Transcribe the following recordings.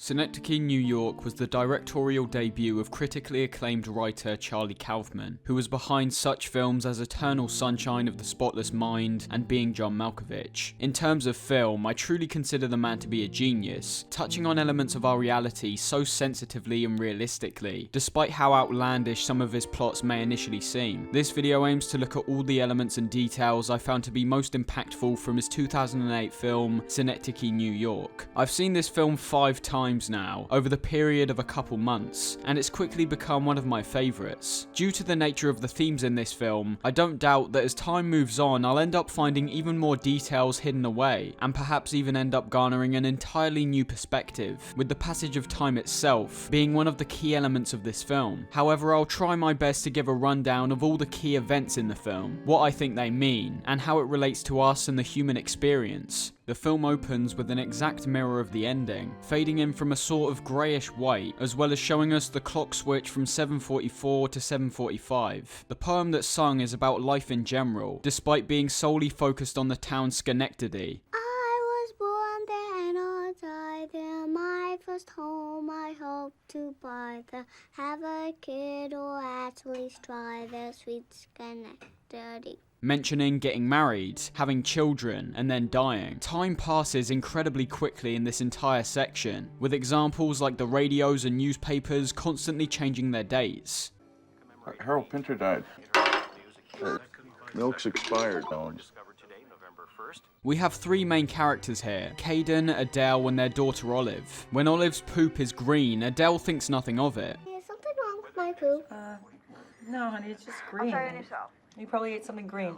Synecdoche, New York was the directorial debut of critically acclaimed writer Charlie Kaufman, who was behind such films as Eternal Sunshine of the Spotless Mind and Being John Malkovich. In terms of film, I truly consider the man to be a genius, touching on elements of our reality so sensitively and realistically, despite how outlandish some of his plots may initially seem. This video aims to look at all the elements and details I found to be most impactful from his 2008 film Synecdoche, New York. I've seen this film 5 times now, over the period of a couple months, and it's quickly become one of my favourites. Due to the nature of the themes in this film, I don't doubt that as time moves on I'll end up finding even more details hidden away, and perhaps even end up garnering an entirely new perspective, with the passage of time itself being one of the key elements of this film. However, I'll try my best to give a rundown of all the key events in the film, what I think they mean, and how it relates to us and the human experience. The film opens with an exact mirror of the ending, fading in from a sort of greyish white, as well as showing us the clock switch from 7:44 to 7:45. The poem that's sung is about life in general, despite being solely focused on the town Synecdoche. I was born there and I'll die there. My first home I hope to buy there. Have a kid or at least try their sweet Synecdoche. Mentioning getting married, having children, and then dying. Time passes incredibly quickly in this entire section, with examples like the radios and newspapers constantly changing their dates. Harold Pinter died. Milk's expired, Ellen. We have 3 main characters here, Caden, Adele, and their daughter Olive. When Olive's poop is green, Adele thinks nothing of it. Is something wrong with my poop? No, honey, it's just green. I'll try it yourself. You probably ate something green.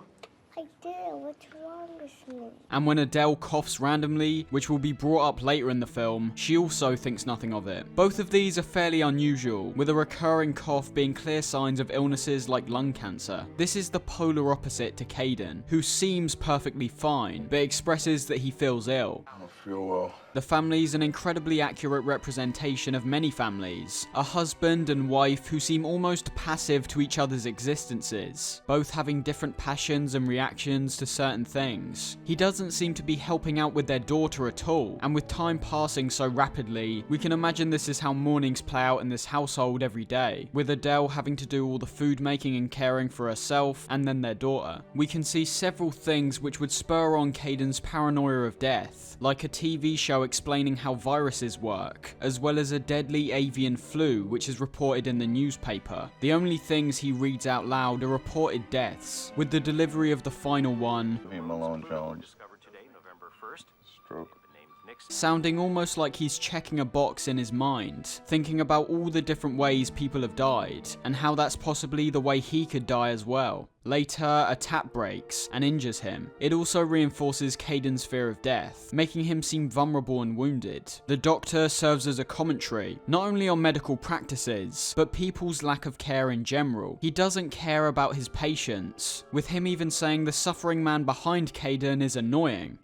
I did. What's wrong with me? And when Adele coughs randomly, which will be brought up later in the film, she also thinks nothing of it. Both of these are fairly unusual, with a recurring cough being clear signs of illnesses like lung cancer. This is the polar opposite to Caden, who seems perfectly fine, but expresses that he feels ill. I don't feel well. The family is an incredibly accurate representation of many families, a husband and wife who seem almost passive to each other's existences, both having different passions and reactions to certain things. He doesn't seem to be helping out with their daughter at all, and with time passing so rapidly, we can imagine this is how mornings play out in this household every day, with Adele having to do all the food making and caring for herself and then their daughter. We can see several things which would spur on Caden's paranoia of death, like a TV show explaining how viruses work, as well as a deadly avian flu which is reported in the newspaper. The only things he reads out loud are reported deaths, with the delivery of the final one Leave him alone, Jones. Stroke. sounding almost like he's checking a box in his mind, thinking about all the different ways people have died, and how that's possibly the way he could die as well. Later, a tap breaks and injures him. It also reinforces Caden's fear of death, making him seem vulnerable and wounded. The doctor serves as a commentary, not only on medical practices, but people's lack of care in general. He doesn't care about his patients, with him even saying the suffering man behind Caden is annoying.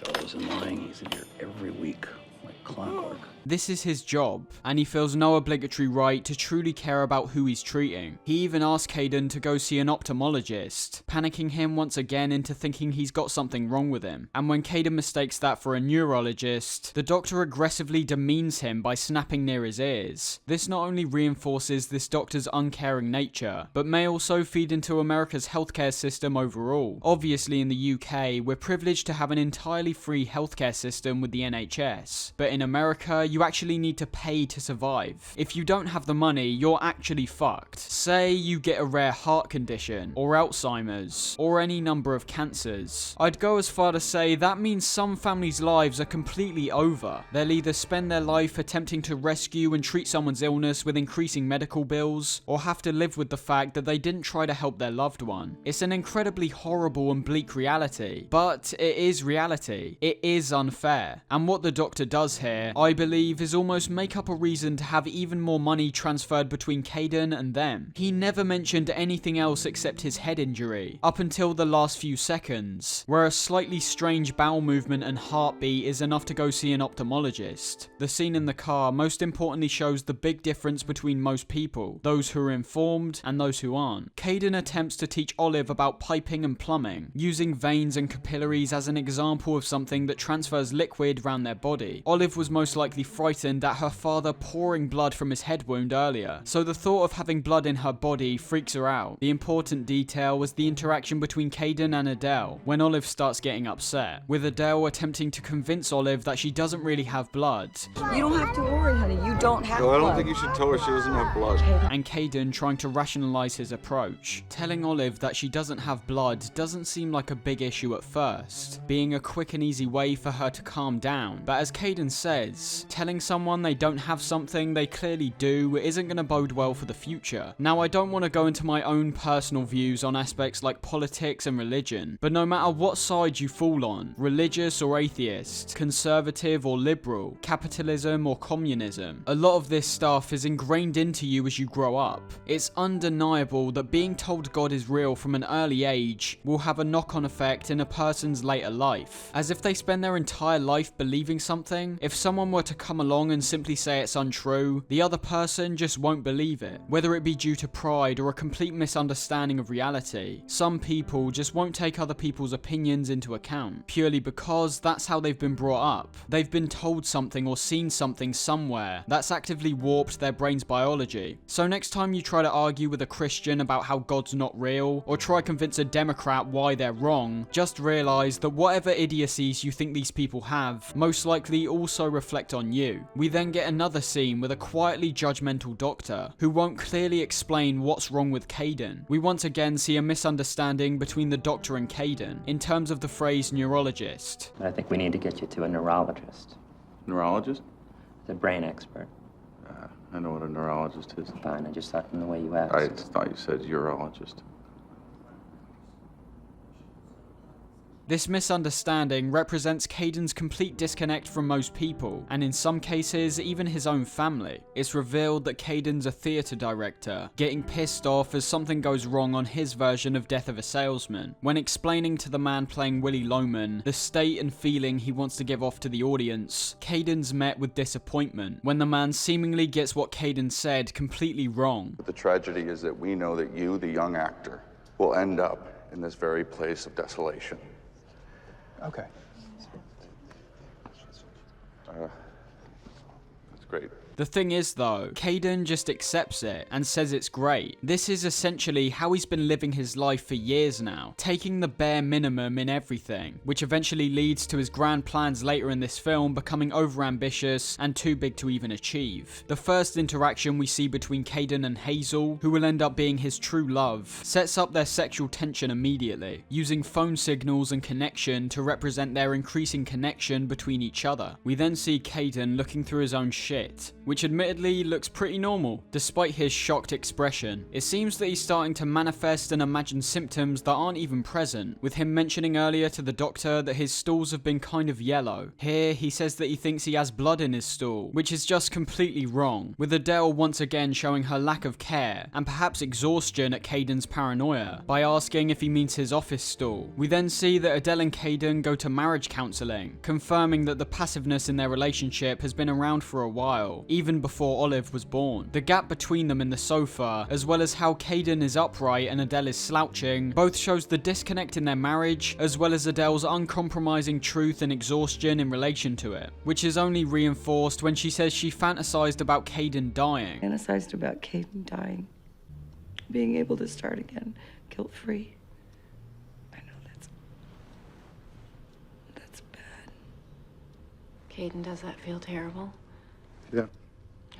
Fellow's annoying, he's in here every week, like clockwork. This is his job, and he feels no obligatory right to truly care about who he's treating. He even asks Caden to go see an ophthalmologist, panicking him once again into thinking he's got something wrong with him. And when Caden mistakes that for a neurologist, the doctor aggressively demeans him by snapping near his ears. This not only reinforces this doctor's uncaring nature, but may also feed into America's healthcare system overall. Obviously in the UK, we're privileged to have an entirely free healthcare system with the NHS, but in America, you actually need to pay to survive. If you don't have the money, you're actually fucked. Say you get a rare heart condition, or Alzheimer's, or any number of cancers. I'd go as far to say that means some families' lives are completely over. They'll either spend their life attempting to rescue and treat someone's illness with increasing medical bills, or have to live with the fact that they didn't try to help their loved one. It's an incredibly horrible and bleak reality, but it is reality. It is unfair. And what the doctor does here, I believe, is almost make up a reason to have even more money transferred between Caden and them. He never mentioned anything else except his head injury, up until the last few seconds, where a slightly strange bowel movement and heartbeat is enough to go see an ophthalmologist. The scene in the car most importantly shows the big difference between most people, those who are informed and those who aren't. Caden attempts to teach Olive about piping and plumbing, using veins and capillaries as an example of something that transfers liquid around their body. Olive Olive was most likely frightened at her father pouring blood from his head wound earlier, so the thought of having blood in her body freaks her out. The important detail was the interaction between Caden and Adele when Olive starts getting upset, with Adele attempting to convince Olive that she doesn't really have blood. You don't have to worry, honey. You don't have No, I don't blood. think you should tell her she doesn't have blood. And Caden trying to rationalize his approach. Telling Olive that she doesn't have blood doesn't seem like a big issue at first, being a quick and easy way for her to calm down. But as Caden says, telling someone they don't have something they clearly do isn't going to bode well for the future. Now, I don't want to go into my own personal views on aspects like politics and religion, but no matter what side you fall on, religious or atheist, conservative or liberal, capitalism or communism, a lot of this stuff is ingrained into you as you grow up. It's undeniable that being told God is real from an early age will have a knock-on effect in a person's later life. As if they spend their entire life believing something, if someone were to come along and simply say it's untrue, the other person just won't believe it. Whether it be due to pride or a complete misunderstanding of reality, some people just won't take other people's opinions into account, purely because that's how they've been brought up. They've been told something or seen something somewhere that's actively warped their brain's biology. So next time you try to argue with a Christian about how God's not real, or try convince a Democrat why they're wrong, just realize that whatever idiocies you think these people have most likely also reflect on you. We then get another scene with a quietly judgmental doctor who won't clearly explain what's wrong with Caden. We once again see a misunderstanding between the doctor and Caden in terms of the phrase neurologist. I think we need to get you to a neurologist, Neurologist? the brain expert. I know what a neurologist is. Fine, I just thought from the way you asked. I thought you said urologist. This misunderstanding represents Caden's complete disconnect from most people, and in some cases, even his own family. It's revealed that Caden's a theatre director, getting pissed off as something goes wrong on his version of Death of a Salesman. When explaining to the man playing Willie Loman the state and feeling he wants to give off to the audience, Caden's met with disappointment when the man seemingly gets what Caden said completely wrong. But the tragedy is that we know that you, the young actor, will end up in this very place of desolation. Okay. That's great. The thing is though, Caden just accepts it and says it's great. This is essentially how he's been living his life for years now, taking the bare minimum in everything, which eventually leads to his grand plans later in this film becoming overambitious and too big to even achieve. The first interaction we see between Caden and Hazel, who will end up being his true love, sets up their sexual tension immediately, using phone signals and connection to represent their increasing connection between each other. We then see Caden looking through his own shit, which admittedly looks pretty normal, despite his shocked expression. It seems that he's starting to manifest and imagine symptoms that aren't even present, with him mentioning earlier to the doctor that his stools have been kind of yellow. Here, he says that he thinks he has blood in his stool, which is just completely wrong, with Adele once again showing her lack of care, and perhaps exhaustion at Caden's paranoia, by asking if he means his office stool. We then see that Adele and Caden go to marriage counselling, confirming that the passiveness in their relationship has been around for a while, even before Olive was born. The gap between them in the sofa, as well as how Caden is upright and Adele is slouching, both shows the disconnect in their marriage, as well as Adele's uncompromising truth and exhaustion in relation to it, which is only reinforced when she says she fantasized about Caden dying. Fantasized about Caden dying, being able to start again, guilt-free. I know that's bad. Caden, does that feel terrible? Yeah.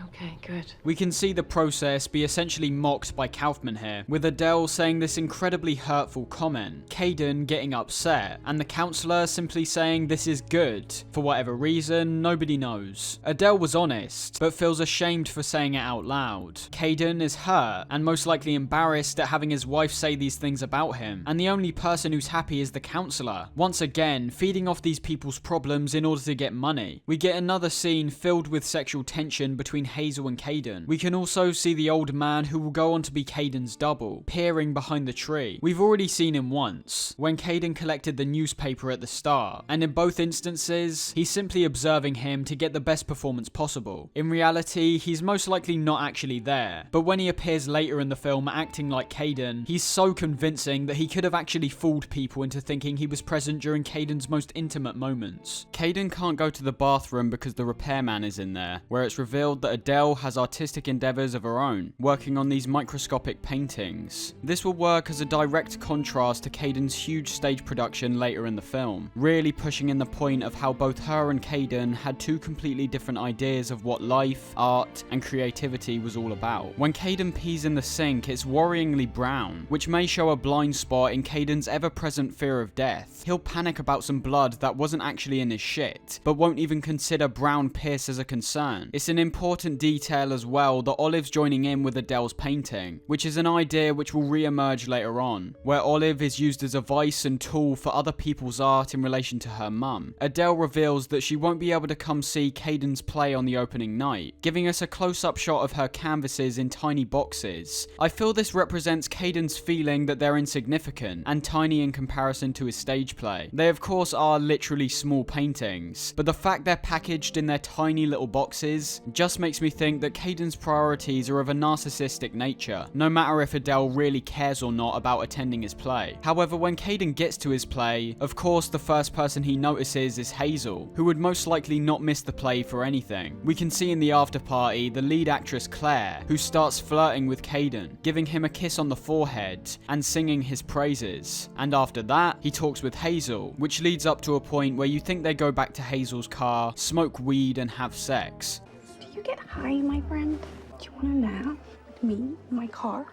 Okay, good. We can see the process be essentially mocked by Kaufman here, with Adele saying this incredibly hurtful comment, Caden getting upset, and the counsellor simply saying this is good. For whatever reason, nobody knows. Adele was honest, but feels ashamed for saying it out loud. Caden is hurt, and most likely embarrassed at having his wife say these things about him, and the only person who's happy is the counsellor, once again feeding off these people's problems in order to get money. We get another scene filled with sexual tension between Hazel and Caden. We can also see the old man who will go on to be Caden's double, peering behind the tree. We've already seen him once, when Caden collected the newspaper at the start, and in both instances, he's simply observing him to get the best performance possible. In reality, he's most likely not actually there, but when he appears later in the film acting like Caden, he's so convincing that he could have actually fooled people into thinking he was present during Caden's most intimate moments. Caden can't go to the bathroom because the repairman is in there, where it's revealed that Adele has artistic endeavours of her own, working on these microscopic paintings. This will work as a direct contrast to Caden's huge stage production later in the film, really pushing in the point of how both her and Caden had two completely different ideas of what life, art, and creativity was all about. When Caden pees in the sink, it's worryingly brown, which may show a blind spot in Caden's ever-present fear of death. He'll panic about some blood that wasn't actually in his shit, but won't even consider brown piss as a concern. It's an important detail as well that Olive's joining in with Adele's painting, which is an idea which will re-emerge later on, where Olive is used as a vice and tool for other people's art in relation to her mum. Adele reveals that she won't be able to come see Caden's play on the opening night, giving us a close-up shot of her canvases in tiny boxes. I feel this represents Caden's feeling that they're insignificant and tiny in comparison to his stage play. They of course are literally small paintings, but the fact they're packaged in their tiny little boxes just makes me think that Caden's priorities are of a narcissistic nature, no matter if Adele really cares or not about attending his play. However, when Caden gets to his play, of course the first person he notices is Hazel, who would most likely not miss the play for anything. We can see in the after party the lead actress Claire, who starts flirting with Caden, giving him a kiss on the forehead and singing his praises. And after that, he talks with Hazel, which leads up to a point where you think they go back to Hazel's car, smoke weed and have sex. Do you get high, my friend? Do you want to nap with me in my car?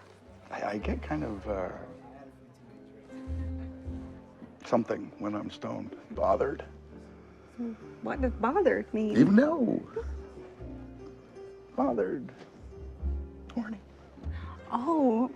I get kind of, something when I'm stoned. Bothered. What does bothered mean? You know. Bothered. Horny. Oh.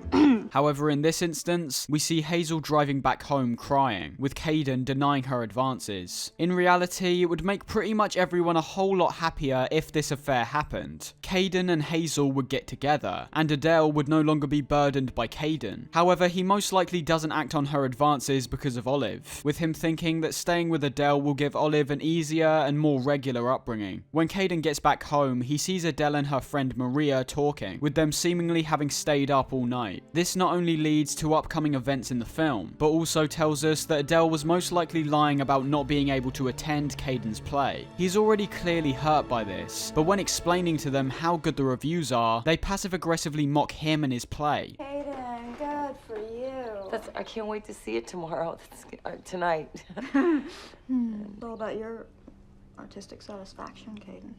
However, in this instance, we see Hazel driving back home crying, with Caden denying her advances. In reality, it would make pretty much everyone a whole lot happier if this affair happened. Caden and Hazel would get together, and Adele would no longer be burdened by Caden. However, he most likely doesn't act on her advances because of Olive, with him thinking that staying with Adele will give Olive an easier and more regular upbringing. When Caden gets back home, he sees Adele and her friend Maria talking, with them seemingly having stayed up all night. This not only leads to upcoming events in the film, but also tells us that Adele was most likely lying about not being able to attend Caden's play. He's already clearly hurt by this, but when explaining to them how good the reviews are, they passive-aggressively mock him and his play. Caden, good for you. I can't wait to see it tomorrow. Tonight. It's all about your artistic satisfaction, Caden.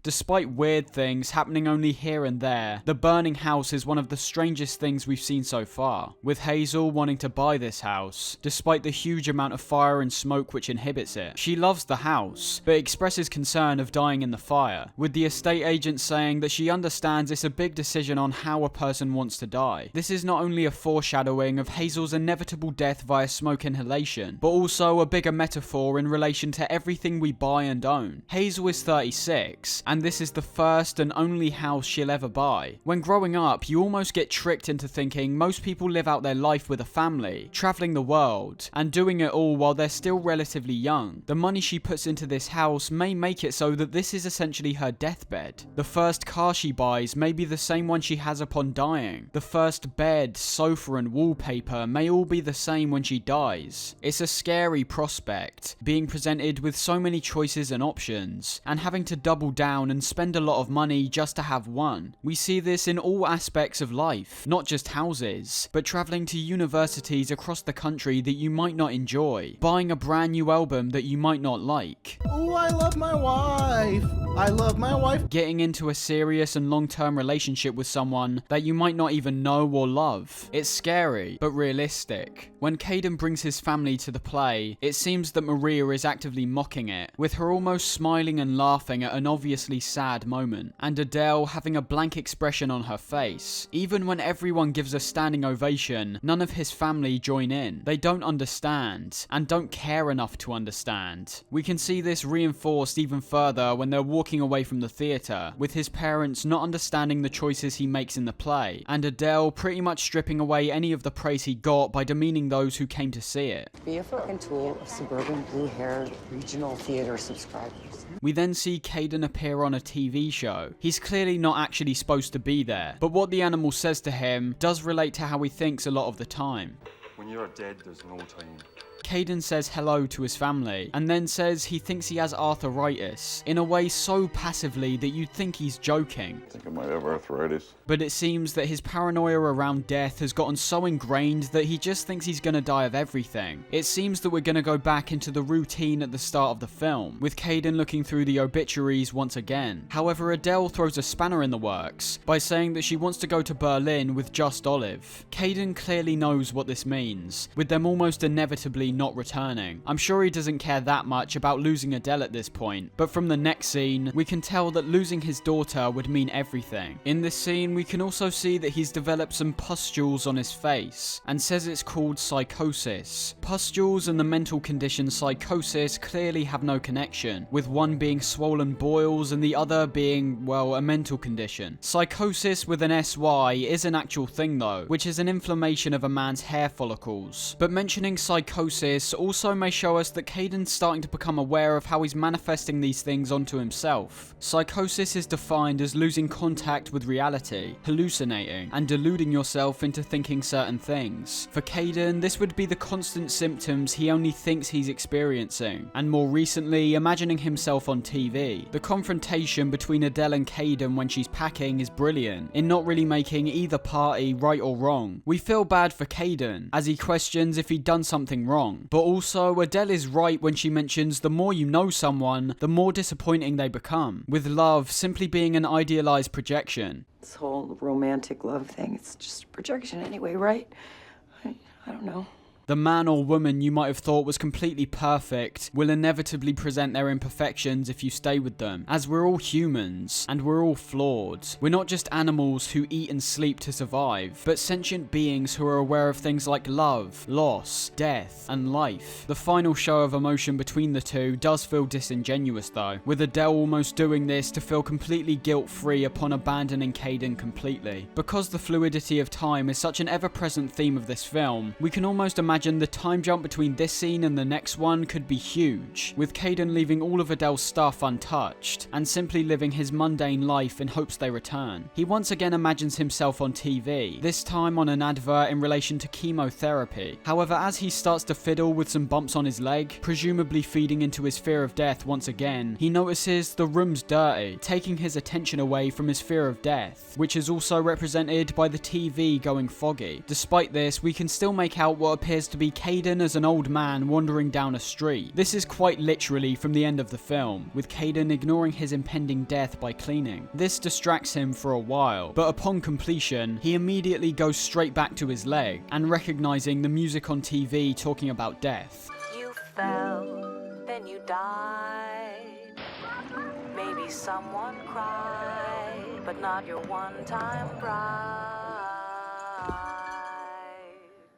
Despite weird things happening only here and there, the burning house is one of the strangest things we've seen so far, with Hazel wanting to buy this house, despite the huge amount of fire and smoke which inhibits it. She loves the house, but expresses concern of dying in the fire, with the estate agent saying that she understands it's a big decision on how a person wants to die. This is not only a foreshadowing of Hazel's inevitable death via smoke inhalation, but also a bigger metaphor in relation to everything we buy and own. Hazel is 36, and this is the first and only house she'll ever buy. When growing up, you almost get tricked into thinking most people live out their life with a family, traveling the world, and doing it all while they're still relatively young. The money she puts into this house may make it so that this is essentially her deathbed. The first car she buys may be the same one she has upon dying. The first bed, sofa, and wallpaper may all be the same when she dies. It's a scary prospect, being presented with so many choices and options, and having to double down and spend a lot of money just to have one. We see this in all aspects of life, not just houses, but traveling to universities across the country that you might not enjoy, buying a brand new album that you might not like. Oh, I love my wife. I love my wife. Getting into a serious and long-term relationship with someone that you might not even know or love. It's scary, but realistic. When Caden brings his family to the play, it seems that Maria is actively mocking it, with her almost smiling and laughing at an obviously sad moment, and Adele having a blank expression on her face. Even when everyone gives a standing ovation, none of his family join in. They don't understand, and don't care enough to understand. We can see this reinforced reinforced even further when they're walking away from the theatre, with his parents not understanding the choices he makes in the play, and Adele pretty much stripping away any of the praise he got by demeaning those who came to see it. Be a fucking tool of suburban blue-haired regional theater subscribers. We then see Caden appear on a TV show. He's clearly not actually supposed to be there, but what the animal says to him does relate to how he thinks a lot of the time. When you're dead, there's no time. Caden says hello to his family, and then says he thinks he has arthritis, in a way so passively that you'd think he's joking. I think I might have arthritis. But it seems that his paranoia around death has gotten so ingrained that he just thinks he's gonna die of everything. It seems that we're gonna go back into the routine at the start of the film, with Caden looking through the obituaries once again. However, Adele throws a spanner in the works by saying that she wants to go to Berlin with just Olive. Caden clearly knows what this means, with them almost inevitably not returning. I'm sure he doesn't care that much about losing Adele at this point, but from the next scene, we can tell that losing his daughter would mean everything. In this scene, we can also see that he's developed some pustules on his face, and says it's called psychosis. Pustules and the mental condition psychosis clearly have no connection, with one being swollen boils and the other being, well, a mental condition. Psychosis with an SY is an actual thing though, which is an inflammation of a man's hair follicles. But mentioning psychosis also may show us that Caden's starting to become aware of how he's manifesting these things onto himself. Psychosis is defined as losing contact with reality, hallucinating, and deluding yourself into thinking certain things. For Caden, this would be the constant symptoms he only thinks he's experiencing, and more recently, imagining himself on TV. The confrontation between Adele and Caden when she's packing is brilliant, in not really making either party right or wrong. We feel bad for Caden, as he questions if he'd done something wrong. But also, Adele is right when she mentions the more you know someone, the more disappointing they become, with love simply being an idealized projection. This whole romantic love thing, it's just projection anyway, right? I don't know. The man or woman you might have thought was completely perfect will inevitably present their imperfections if you stay with them, as we're all humans, and we're all flawed. We're not just animals who eat and sleep to survive, but sentient beings who are aware of things like love, loss, death, and life. The final show of emotion between the two does feel disingenuous though, with Adele almost doing this to feel completely guilt-free upon abandoning Caden completely. Because the fluidity of time is such an ever-present theme of this film, we can almost imagine the time jump between this scene and the next one could be huge, with Caden leaving all of Adele's stuff untouched, and simply living his mundane life in hopes they return. He once again imagines himself on TV, this time on an advert in relation to chemotherapy. However, as he starts to fiddle with some bumps on his leg, presumably feeding into his fear of death once again, he notices the room's dirty, taking his attention away from his fear of death, which is also represented by the TV going foggy. Despite this, we can still make out what appears to be Caden as an old man wandering down a street. This is quite literally from the end of the film, with Caden ignoring his impending death by cleaning. This distracts him for a while, but upon completion, he immediately goes straight back to his leg, and recognizing the music on TV talking about death. You fell, then you died. Maybe someone cried, but not your one-time bride.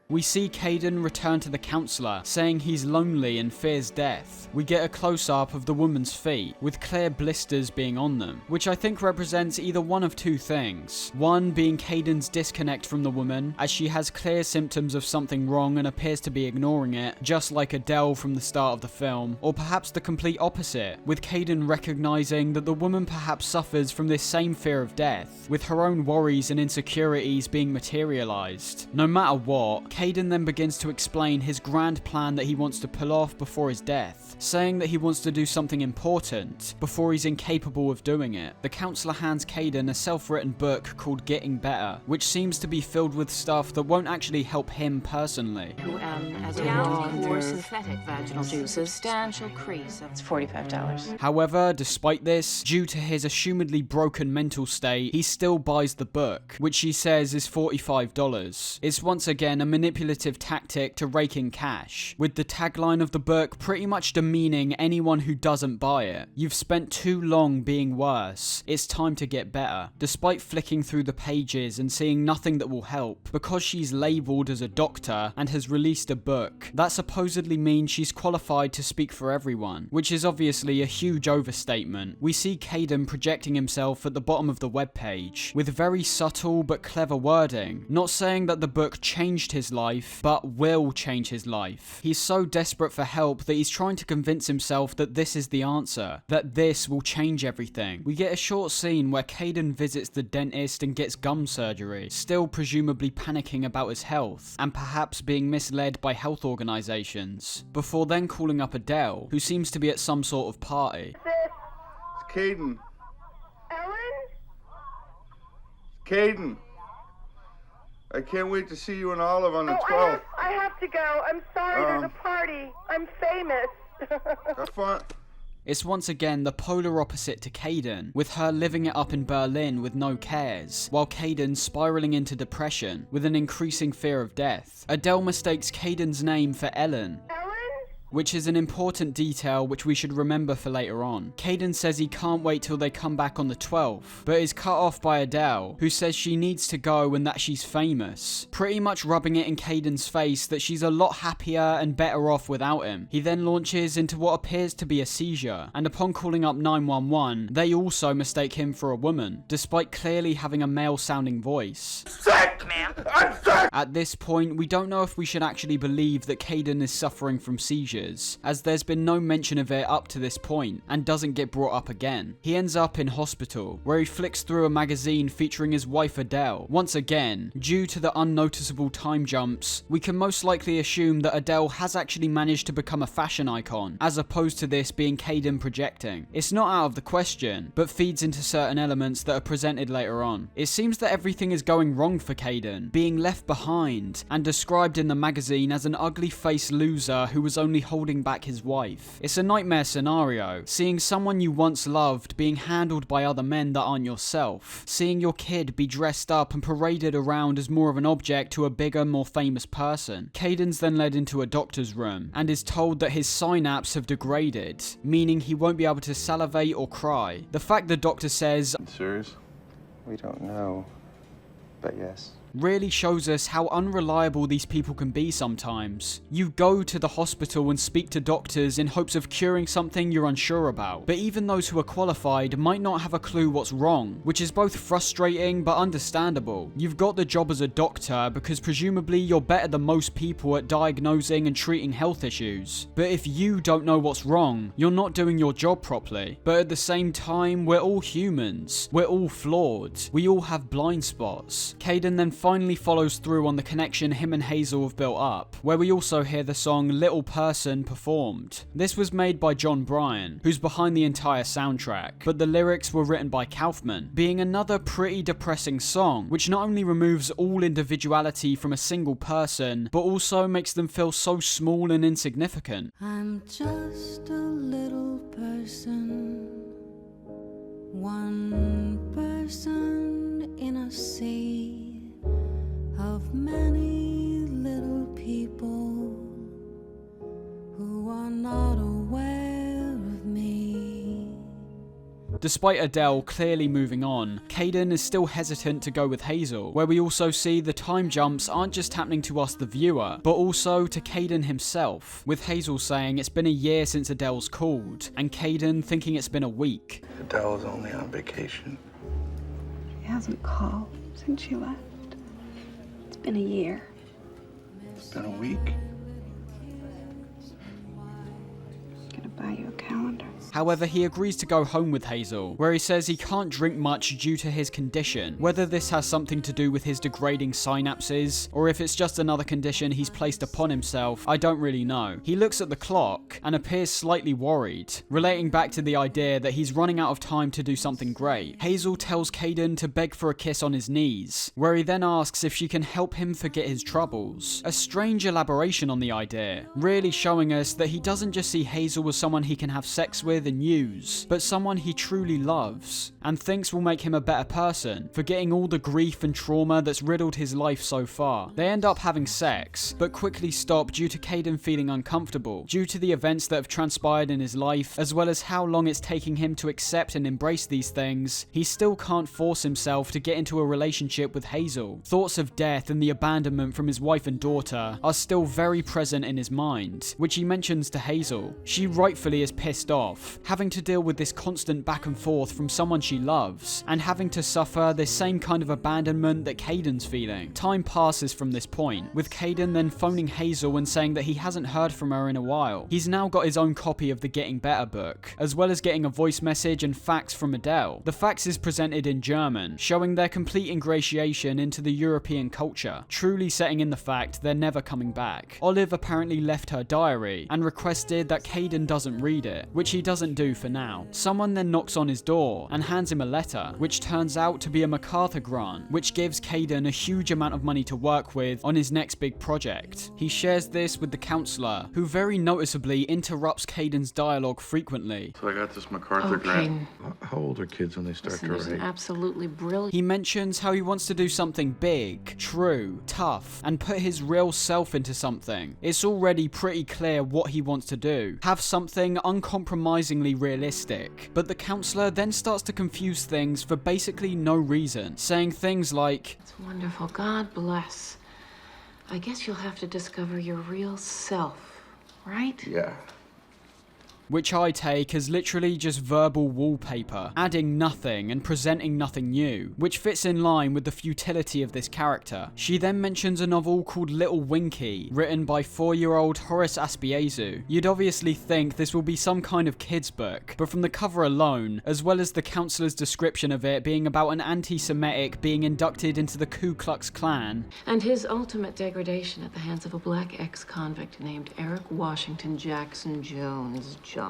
We see Caden return to the counsellor, saying he's lonely and fears death. We get a close-up of the woman's feet, with clear blisters being on them, which I think represents either one of two things. One being Caden's disconnect from the woman, as she has clear symptoms of something wrong and appears to be ignoring it, just like Adele from the start of the film, or perhaps the complete opposite, with Caden recognising that the woman perhaps suffers from this same fear of death, with her own worries and insecurities being materialised. No matter what, Caden then begins to explain his grand plan that he wants to pull off before his death, saying that he wants to do something important before he's incapable of doing it. The counsellor hands Caden a self-written book called Getting Better, which seems to be filled with stuff that won't actually help him personally. As a raw for synthetic vaginal juice, substantial crease. It's $45. However, despite this, due to his assumedly broken mental state, he still buys the book, which he says is $45. It's once again a manipulation manipulative tactic to rake in cash, with the tagline of the book pretty much demeaning anyone who doesn't buy it. You've spent too long being worse. It's time to get better. Despite flicking through the pages and seeing nothing that will help, because she's labelled as a doctor and has released a book, that supposedly means she's qualified to speak for everyone, which is obviously a huge overstatement. We see Caden projecting himself at the bottom of the webpage, with very subtle but clever wording, not saying that the book changed his life, but will change his life. He's so desperate for help that he's trying to convince himself that this is the answer, that this will change everything. We get a short scene where Caden visits the dentist and gets gum surgery, still presumably panicking about his health, and perhaps being misled by health organisations, before then calling up Adele, who seems to be at some sort of party. It's Caden. Ellen? Caden. I can't wait to see you and Olive on the 12th. I have to go. I'm sorry, there's a party. I'm famous. Have fun. It's once again the polar opposite to Caden, with her living it up in Berlin with no cares, while Caden spiraling into depression with an increasing fear of death. Adele mistakes Caden's name for Ellen, which is an important detail which we should remember for later on. Caden says he can't wait till they come back on the 12th, but is cut off by Adele, who says she needs to go and that she's famous, pretty much rubbing it in Caden's face that she's a lot happier and better off without him. He then launches into what appears to be a seizure, and upon calling up 911, they also mistake him for a woman, despite clearly having a male-sounding voice. Sick, man! I'm sick! At this point, we don't know if we should actually believe that Caden is suffering from seizures, as there's been no mention of it up to this point, and doesn't get brought up again. He ends up in hospital, where he flicks through a magazine featuring his wife Adele. Once again, due to the unnoticeable time jumps, we can most likely assume that Adele has actually managed to become a fashion icon, as opposed to this being Caden projecting. It's not out of the question, but feeds into certain elements that are presented later on. It seems that everything is going wrong for Caden, being left behind, and described in the magazine as an ugly-faced loser who was only holding back his wife. It's a nightmare scenario, seeing someone you once loved being handled by other men that aren't yourself, seeing your kid be dressed up and paraded around as more of an object to a bigger, more famous person. Caden's then led into a doctor's room, and is told that his synapses have degraded, meaning he won't be able to salivate or cry. The fact the doctor says, Serious? We don't know, but yes. Really shows us how unreliable these people can be sometimes. You go to the hospital and speak to doctors in hopes of curing something you're unsure about, but even those who are qualified might not have a clue what's wrong, which is both frustrating but understandable. You've got the job as a doctor because presumably you're better than most people at diagnosing and treating health issues, but if you don't know what's wrong, you're not doing your job properly. But at the same time, we're all humans, we're all flawed, we all have blind spots. Caden then finally follows through on the connection him and Hazel have built up, where we also hear the song Little Person performed. This was made by John Bryan, who's behind the entire soundtrack, but the lyrics were written by Kaufman, being another pretty depressing song, which not only removes all individuality from a single person, but also makes them feel so small and insignificant. I'm just a little person, one person in a sea of many little people who are not aware of me. Despite Adele clearly moving on, Caden is still hesitant to go with Hazel, where we also see the time jumps aren't just happening to us the viewer, but also to Caden himself, with Hazel saying it's been a year since Adele's called, and Caden thinking it's been a week. Adele's only on vacation. She hasn't called since she left. It's been a year. It's been a week. I'm gonna buy you a calendar. However, he agrees to go home with Hazel, where he says he can't drink much due to his condition. Whether this has something to do with his degrading synapses, or if it's just another condition he's placed upon himself, I don't really know. He looks at the clock and appears slightly worried, relating back to the idea that he's running out of time to do something great. Hazel tells Caden to beg for a kiss on his knees, where he then asks if she can help him forget his troubles. A strange elaboration on the idea, really showing us that he doesn't just see Hazel as someone he can have sex with, than use, but someone he truly loves, and thinks will make him a better person, forgetting all the grief and trauma that's riddled his life so far. They end up having sex, but quickly stop due to Caden feeling uncomfortable, due to the events that have transpired in his life, as well as how long it's taking him to accept and embrace these things. He still can't force himself to get into a relationship with Hazel. Thoughts of death and the abandonment from his wife and daughter are still very present in his mind, which he mentions to Hazel. She rightfully is pissed off, having to deal with this constant back and forth from someone she loves, and having to suffer this same kind of abandonment that Caden's feeling. Time passes from this point, with Caden then phoning Hazel and saying that he hasn't heard from her in a while. He's now got his own copy of the Getting Better book, as well as getting a voice message and fax from Adele. The fax is presented in German, showing their complete ingratiation into the European culture, truly setting in the fact they're never coming back. Olive apparently left her diary and requested that Caden doesn't read it, which he doesn't do for now. Someone then knocks on his door and hands him a letter, which turns out to be a MacArthur grant, which gives Caden a huge amount of money to work with on his next big project. He shares this with the counselor, who very noticeably interrupts Caden's dialogue frequently. So I got this MacArthur grant. How old are kids when they start to write? Absolutely brilliant. He mentions how he wants to do something big, true, tough, and put his real self into something. It's already pretty clear what he wants to do. Have something uncompromisingly realistic. But the counselor then starts to confuse things for basically no reason, saying things like, It's wonderful. God bless. I guess you'll have to discover your real self, right? Yeah. which I take as literally just verbal wallpaper, adding nothing and presenting nothing new, which fits in line with the futility of this character. She then mentions a novel called Little Winky, written by 4-year-old Horace Aspiezu. You'd obviously think this will be some kind of kid's book, but from the cover alone, as well as the counselor's description of it being about an anti-Semitic being inducted into the Ku Klux Klan, and his ultimate degradation at the hands of a black ex-convict named Eric Washington Jackson Jones Johnson.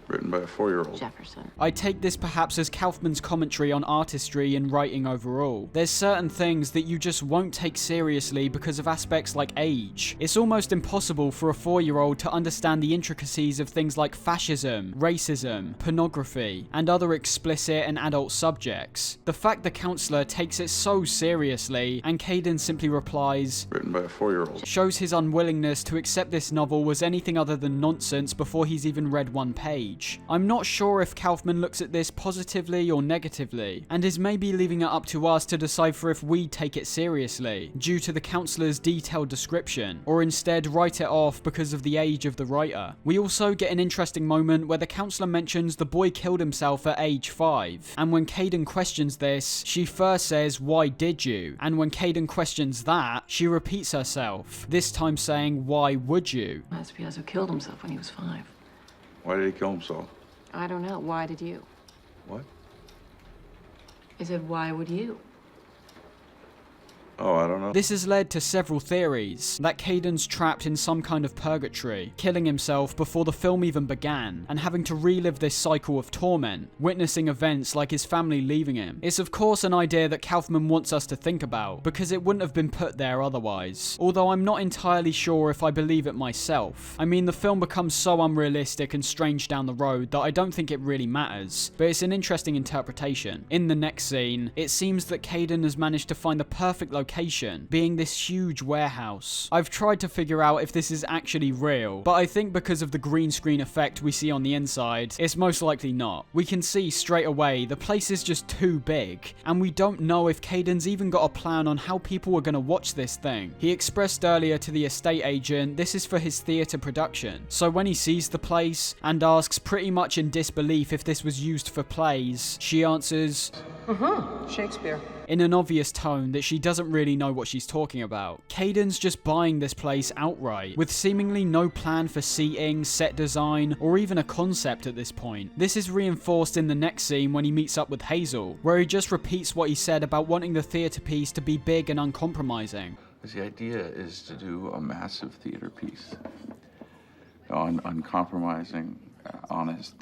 Written by a 4-year-old. Jefferson. I take this perhaps as Kaufman's commentary on artistry and writing overall. There's certain things that you just won't take seriously because of aspects like age. It's almost impossible for a 4-year-old to understand the intricacies of things like fascism, racism, pornography, and other explicit and adult subjects. The fact the counselor takes it so seriously, and Caden simply replies, written by a 4-year-old, shows his unwillingness to accept this novel as anything other than nonsense before he's even read one page. I'm not sure if Kaufman looks at this positively or negatively, and is maybe leaving it up to us to decipher if we take it seriously, due to the counselor's detailed description, or instead write it off because of the age of the writer. We also get an interesting moment where the counselor mentions the boy killed himself at age 5, and when Caden questions this, she first says, "Why did you?" And when Caden questions that, she repeats herself, this time saying, "Why would you?" Aspiezu killed himself when he was 5. Why did he kill himself? I don't know. Why did you? What? I said, why would you? Oh, I don't know. This has led to several theories, that Caden's trapped in some kind of purgatory, killing himself before the film even began, and having to relive this cycle of torment, witnessing events like his family leaving him. It's of course an idea that Kaufman wants us to think about, because it wouldn't have been put there otherwise, although I'm not entirely sure if I believe it myself. I mean, the film becomes so unrealistic and strange down the road that I don't think it really matters, but it's an interesting interpretation. In the next scene, it seems that Caden has managed to find the perfect location, being this huge warehouse. I've tried to figure out if this is actually real, but I think because of the green screen effect we see on the inside, it's most likely not. We can see straight away the place is just too big, and we don't know if Caden's even got a plan on how people are going to watch this thing. He expressed earlier to the estate agent this is for his theatre production, so when he sees the place and asks pretty much in disbelief if this was used for plays, she answers, Shakespeare. in an obvious tone that she doesn't really know what she's talking about. Caden's just buying this place outright, with seemingly no plan for seating, set design, or even a concept at this point. This is reinforced in the next scene when he meets up with Hazel, where he just repeats what he said about wanting the theatre piece to be big and uncompromising. The idea is to do a massive theater piece. Uncompromising, honest,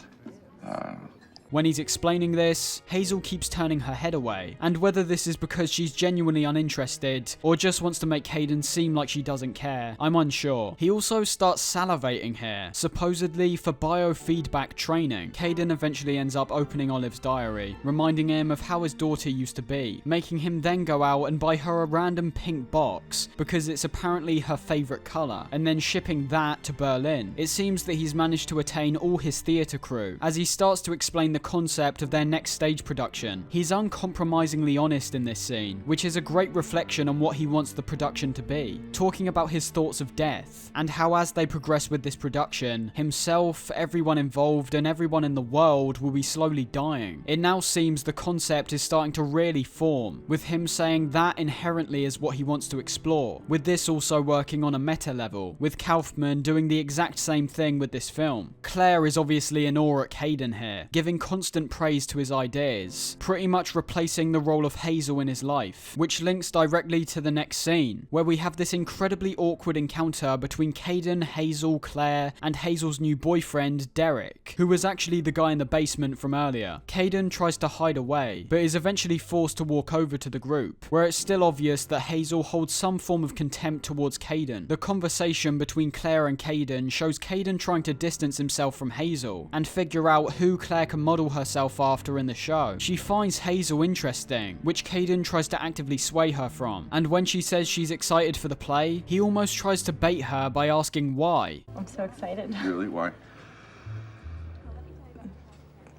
When he's explaining this, Hazel keeps turning her head away, and whether this is because she's genuinely uninterested or just wants to make Caden seem like she doesn't care, I'm unsure. He also starts salivating here, supposedly for biofeedback training. Caden eventually ends up opening Olive's diary, reminding him of how his daughter used to be, making him then go out and buy her a random pink box because it's apparently her favourite colour, and then shipping that to Berlin. It seems that he's managed to attain all his theatre crew. As he starts to explain the concept of their next stage production, he's uncompromisingly honest in this scene, which is a great reflection on what he wants the production to be, talking about his thoughts of death, and how as they progress with this production, himself, everyone involved, and everyone in the world will be slowly dying. It now seems the concept is starting to really form, with him saying that inherently is what he wants to explore, with this also working on a meta level, with Kaufman doing the exact same thing with this film. Claire is obviously in awe at Caden here, giving constant praise to his ideas, pretty much replacing the role of Hazel in his life, which links directly to the next scene, where we have this incredibly awkward encounter between Caden, Hazel, Claire, and Hazel's new boyfriend, Derek, who was actually the guy in the basement from earlier. Caden tries to hide away, but is eventually forced to walk over to the group, where it's still obvious that Hazel holds some form of contempt towards Caden. The conversation between Claire and Caden shows Caden trying to distance himself from Hazel, and figure out who Claire can model herself after in the show. She finds Hazel interesting, which Caden tries to actively sway her from, and when she says she's excited for the play, he almost tries to bait her by asking why. I'm so excited. Really? Why?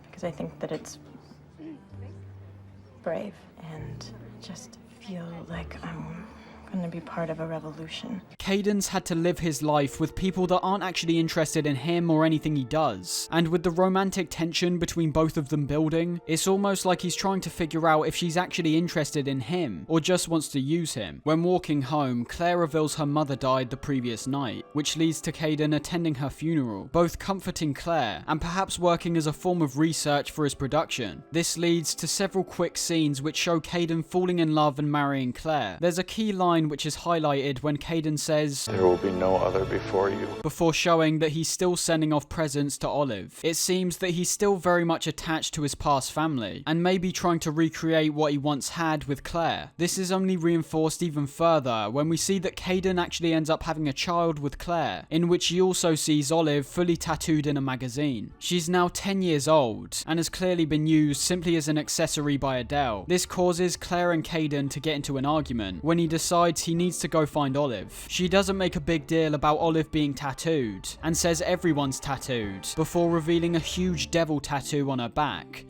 Because I think that it's brave and just feel like I'm going to be part of a revolution. Caden's had to live his life with people that aren't actually interested in him or anything he does, and with the romantic tension between both of them building, it's almost like he's trying to figure out if she's actually interested in him or just wants to use him. When walking home, Claire reveals her mother died the previous night, which leads to Caden attending her funeral, both comforting Claire and perhaps working as a form of research for his production. This leads to several quick scenes which show Caden falling in love and marrying Claire. There's a key line which is highlighted when Caden says, "There will be no other before you," before showing that he's still sending off presents to Olive. It seems that he's still very much attached to his past family, and maybe trying to recreate what he once had with Claire. This is only reinforced even further when we see that Caden actually ends up having a child with Claire, in which he also sees Olive fully tattooed in a magazine. She's now 10 years old, and has clearly been used simply as an accessory by Adele. This causes Claire and Caden to get into an argument, when he decides he needs to go find Olive. She doesn't make a big deal about Olive being tattooed, and says everyone's tattooed, before revealing a huge devil tattoo on her back.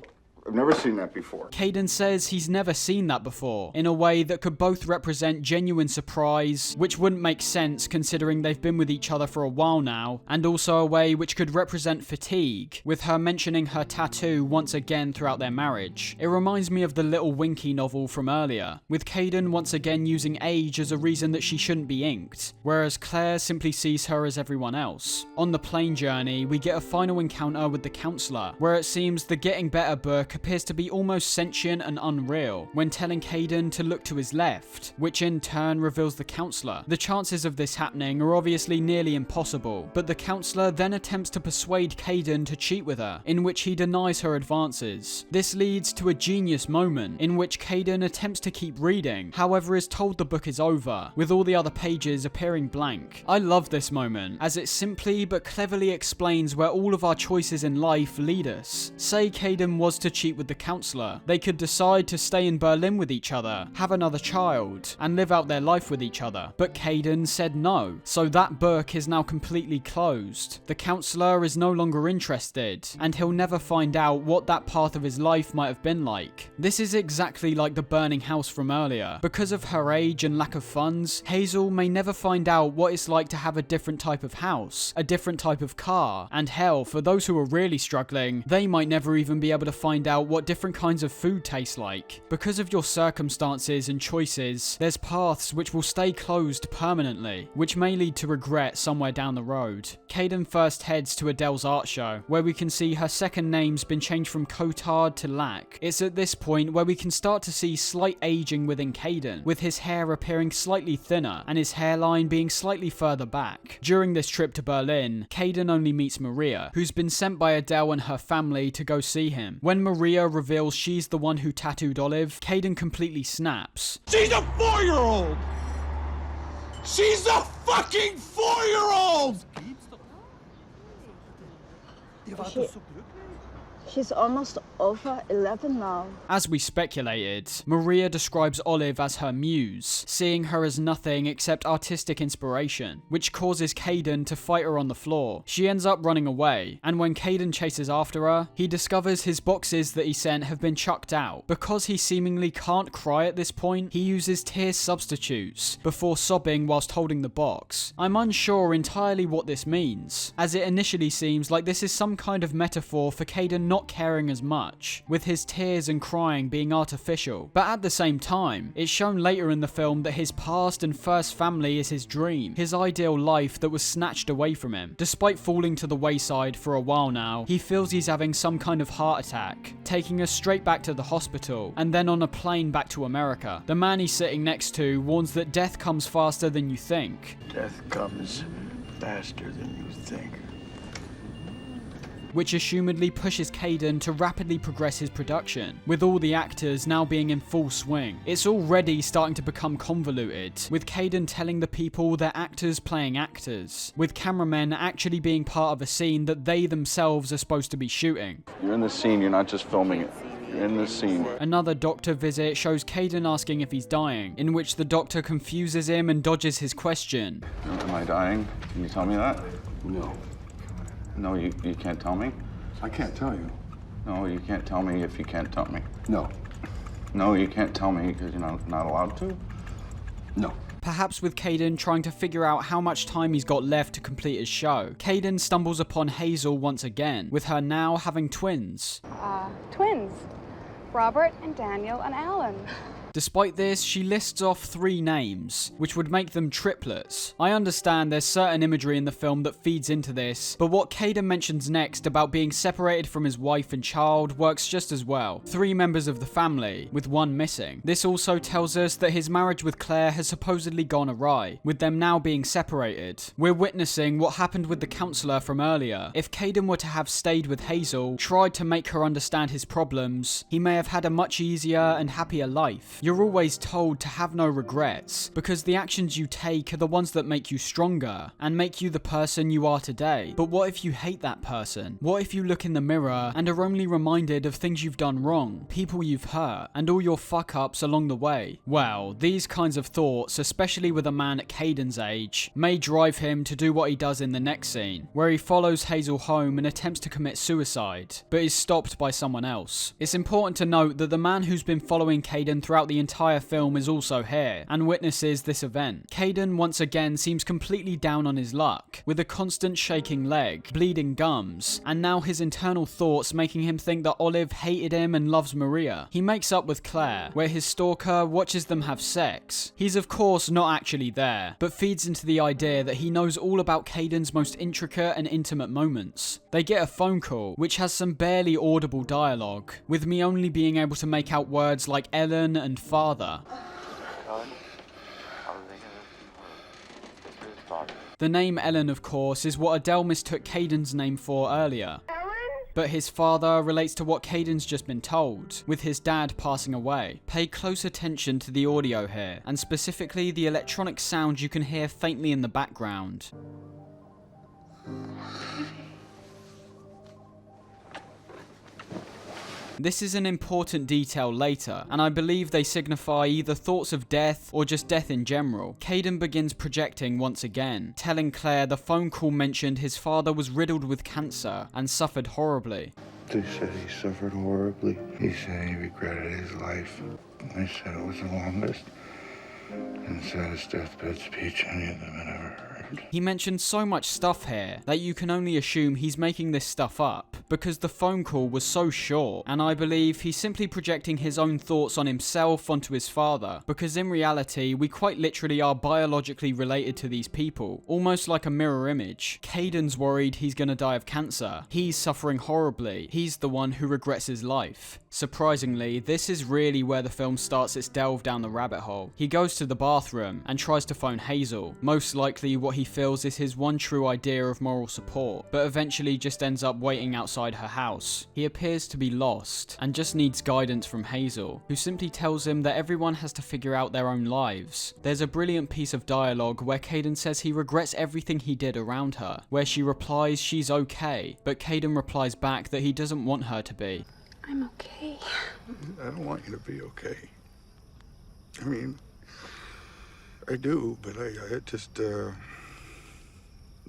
I've never seen that before. Caden says he's never seen that before, in a way that could both represent genuine surprise, which wouldn't make sense considering they've been with each other for a while now, and also a way which could represent fatigue, with her mentioning her tattoo once again throughout their marriage. It reminds me of the Little Winky novel from earlier, with Caden once again using age as a reason that she shouldn't be inked, whereas Claire simply sees her as everyone else. On the plane journey, we get a final encounter with the counselor, where it seems the Getting Better book appears to be almost sentient and unreal, when telling Caden to look to his left, which in turn reveals the counselor. The chances of this happening are obviously nearly impossible, but the counselor then attempts to persuade Caden to cheat with her, in which he denies her advances. This leads to a genius moment, in which Caden attempts to keep reading, however is told the book is over, with all the other pages appearing blank. I love this moment, as it simply but cleverly explains where all of our choices in life lead us. Say Caden was to cheat with the counselor, they could decide to stay in Berlin with each other, have another child, and live out their life with each other. But Caden said no, so that book is now completely closed. The counselor is no longer interested, and he'll never find out what that path of his life might have been like. This is exactly like the burning house from earlier. Because of her age and lack of funds, Hazel may never find out what it's like to have a different type of house, a different type of car, and hell, for those who are really struggling, they might never even be able to find out what different kinds of food taste like. Because of your circumstances and choices, there's paths which will stay closed permanently, which may lead to regret somewhere down the road. Kaden first heads to Adele's art show, where we can see her second name's been changed from Cotard to Lack. It's at this point where we can start to see slight aging within Kaden, with his hair appearing slightly thinner and his hairline being slightly further back. During this trip to Berlin, Kaden only meets Maria, who's been sent by Adele and her family to go see him. When Maria reveals she's the one who tattooed Olive, Kaden completely snaps. She's a 4-year-old! She's a fucking 4-year-old! She's almost over 11 now. As we speculated, Maria describes Olive as her muse, seeing her as nothing except artistic inspiration, which causes Kaden to fight her on the floor. She ends up running away, and when Kaden chases after her, he discovers his boxes that he sent have been chucked out. Because he seemingly can't cry at this point, he uses tear substitutes before sobbing whilst holding the box. I'm unsure entirely what this means, as it initially seems like this is some kind of metaphor for Kaden not caring as much, with his tears and crying being artificial. But at the same time, it's shown later in the film that his past and first family is his dream, his ideal life that was snatched away from him. Despite falling to the wayside for a while now, he feels he's having some kind of heart attack, taking us straight back to the hospital, and then on a plane back to America. The man he's sitting next to warns that death comes faster than you think. Death comes faster than you think. Which assumedly pushes Kaden to rapidly progress his production, with all the actors now being in full swing. It's already starting to become convoluted, with Kaden telling the people they're actors playing actors, with cameramen actually being part of a scene that they themselves are supposed to be shooting. You're in the scene, you're not just filming it. You're in the scene. Another doctor visit shows Kaden asking if he's dying, in which the doctor confuses him and dodges his question. Am I dying? Can you tell me that? No. No, you can't tell me? I can't tell you. No, you can't tell me if you can't tell me. No. No, you can't tell me because you're not allowed to? No. Perhaps with Kaden trying to figure out how much time he's got left to complete his show, Kaden stumbles upon Hazel once again, with her now having twins. Twins. Robert and Daniel and Alan. Despite this, she lists off 3 names, which would make them triplets. I understand there's certain imagery in the film that feeds into this, but what Kaden mentions next about being separated from his wife and child works just as well. 3 members of the family, with 1 missing. This also tells us that his marriage with Claire has supposedly gone awry, with them now being separated. We're witnessing what happened with the counsellor from earlier. If Kaden were to have stayed with Hazel, tried to make her understand his problems, he may have had a much easier and happier life. You're always told to have no regrets, because the actions you take are the ones that make you stronger, and make you the person you are today. But what if you hate that person? What if you look in the mirror and are only reminded of things you've done wrong, people you've hurt, and all your fuck-ups along the way? Well, these kinds of thoughts, especially with a man at Kaden's age, may drive him to do what he does in the next scene, where he follows Hazel home and attempts to commit suicide, but is stopped by someone else. It's important to note that the man who's been following Kaden throughout the entire film is also here, and witnesses this event. Kaden once again seems completely down on his luck, with a constant shaking leg, bleeding gums, and now his internal thoughts making him think that Olive hated him and loves Maria. He makes up with Claire, where his stalker watches them have sex. He's of course not actually there, but feeds into the idea that he knows all about Kaden's most intricate and intimate moments. They get a phone call, which has some barely audible dialogue, with me only being able to make out words like Ellen and father. The name Ellen, of course, is what Adele mistook Kaden's name for earlier. But his father relates to what Kaden's just been told, with his dad passing away. Pay close attention to the audio here, and specifically the electronic sound you can hear faintly in the background. This is an important detail later, and I believe they signify either thoughts of death or just death in general. Kaden begins projecting once again, telling Claire the phone call mentioned his father was riddled with cancer and suffered horribly. They said he suffered horribly. He said he regretted his life. They said it was the longest and saddest deathbed speech any of them had ever heard. around. He mentions so much stuff here that you can only assume he's making this stuff up, because the phone call was so short, and I believe he's simply projecting his own thoughts on himself onto his father, because in reality, we quite literally are biologically related to these people, almost like a mirror image. Caden's worried he's gonna die of cancer. He's suffering horribly. He's the one who regrets his life. Surprisingly, this is really where the film starts its delve down the rabbit hole. He goes to the bathroom and tries to phone Hazel, most likely what he feels is his one true idea of moral support, but eventually just ends up waiting outside her house. He appears to be lost and just needs guidance from Hazel, who simply tells him that everyone has to figure out their own lives. There's a brilliant piece of dialogue where Caden says he regrets everything he did around her, where she replies she's okay, but Caden replies back that he doesn't want her to be. I'm okay. I don't want you to be okay. I mean, I do, but it just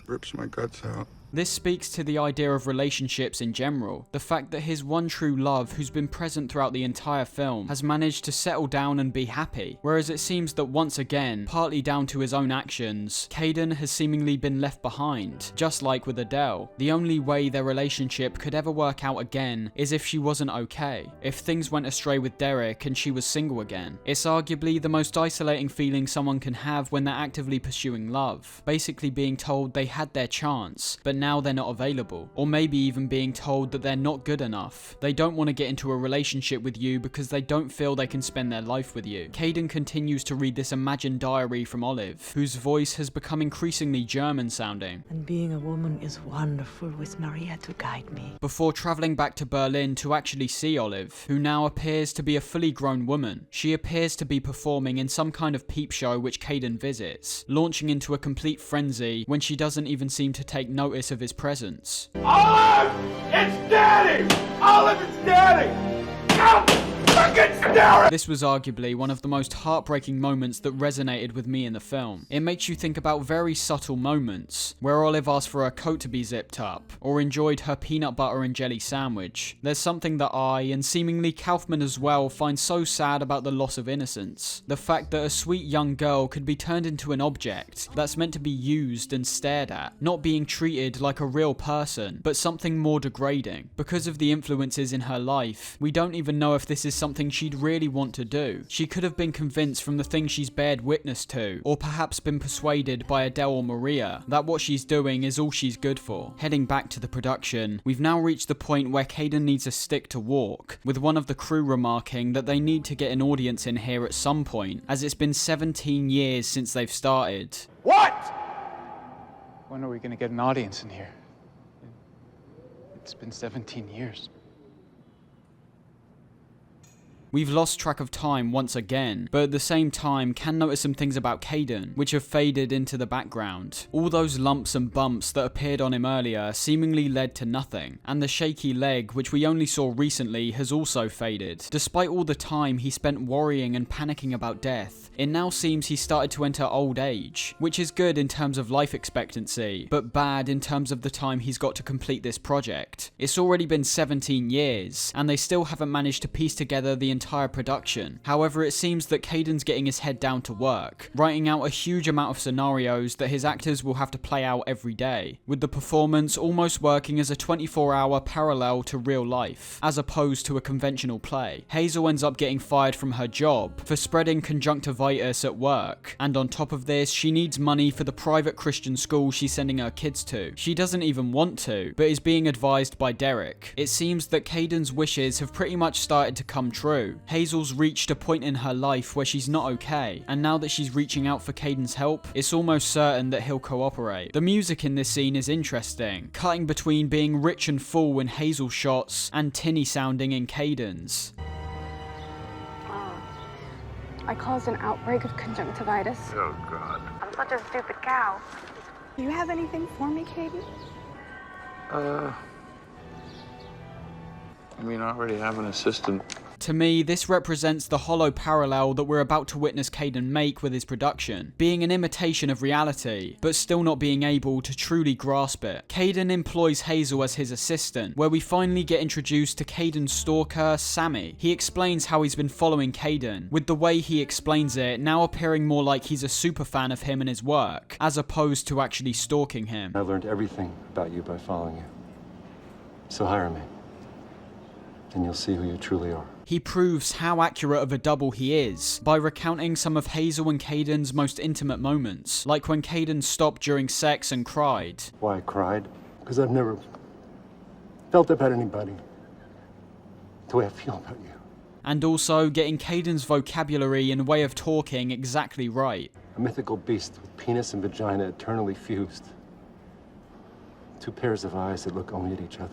rips my guts out. This speaks to the idea of relationships in general. The fact that his one true love, who's been present throughout the entire film, has managed to settle down and be happy. Whereas it seems that once again, partly down to his own actions, Caden has seemingly been left behind. Just like with Adele, the only way their relationship could ever work out again is if she wasn't okay. If things went astray with Derek and she was single again. It's arguably the most isolating feeling someone can have when they're actively pursuing love. Basically being told they had their chance, but now they're not available, or maybe even being told that they're not good enough. They don't want to get into a relationship with you because they don't feel they can spend their life with you. Caden continues to read this imagined diary from Olive, whose voice has become increasingly German sounding. And being a woman is wonderful with Maria to guide me. Before travelling back to Berlin to actually see Olive, who now appears to be a fully grown woman. She appears to be performing in some kind of peep show which Caden visits, launching into a complete frenzy when she doesn't even seem to take notice of his presence. Olive! It's Daddy! Olive, it's Daddy! This was arguably one of the most heartbreaking moments that resonated with me in the film. It makes you think about very subtle moments, where Olive asked for her coat to be zipped up, or enjoyed her peanut butter and jelly sandwich. There's something that I, and seemingly Kaufman as well, find so sad about the loss of innocence. The fact that a sweet young girl could be turned into an object that's meant to be used and stared at, not being treated like a real person, but something more degrading. Because of the influences in her life, we don't even know if this is something she'd really want to do. She could have been convinced from the things she's bared witness to, or perhaps been persuaded by Adele or Maria, that what she's doing is all she's good for. Heading back to the production, we've now reached the point where Caden needs a stick to walk, with one of the crew remarking that they need to get an audience in here at some point, as it's been 17 years since they've started. What? When are we gonna get an audience in here? It's been 17 years. We've lost track of time once again, but at the same time can notice some things about Caden, which have faded into the background. All those lumps and bumps that appeared on him earlier seemingly led to nothing, and the shaky leg, which we only saw recently, has also faded. Despite all the time he spent worrying and panicking about death, it now seems he started to enter old age, which is good in terms of life expectancy, but bad in terms of the time he's got to complete this project. It's already been 17 years, and they still haven't managed to piece together the entire production. However, it seems that Caden's getting his head down to work, writing out a huge amount of scenarios that his actors will have to play out every day, with the performance almost working as a 24-hour parallel to real life, as opposed to a conventional play. Hazel ends up getting fired from her job for spreading conjunctivitis at work, and on top of this, she needs money for the private Christian school she's sending her kids to. She doesn't even want to, but is being advised by Derek. It seems that Caden's wishes have pretty much started to come true. Hazel's reached a point in her life where she's not okay, and now that she's reaching out for Caden's help, it's almost certain that he'll cooperate. The music in this scene is interesting, cutting between being rich and full in Hazel's shots and tinny sounding in Caden's. I caused an outbreak of conjunctivitis. Oh, God. I'm such a stupid cow. Do you have anything for me, Caden? I mean, I already have an assistant. To me, this represents the hollow parallel that we're about to witness Kaden make with his production, being an imitation of reality, but still not being able to truly grasp it. Kaden employs Hazel as his assistant, where we finally get introduced to Kaden's stalker, Sammy. He explains how he's been following Kaden, with the way he explains it now appearing more like he's a super fan of him and his work, as opposed to actually stalking him. I learned everything about you by following you. So hire me, and you'll see who you truly are. He proves how accurate of a double he is by recounting some of Hazel and Kaden's most intimate moments, like when Kaden stopped during sex and cried. Why I cried? Because I've never felt about anybody the way I feel about you. And also getting Kaden's vocabulary and way of talking exactly right. A mythical beast with penis and vagina eternally fused. Two pairs of eyes that look only at each other.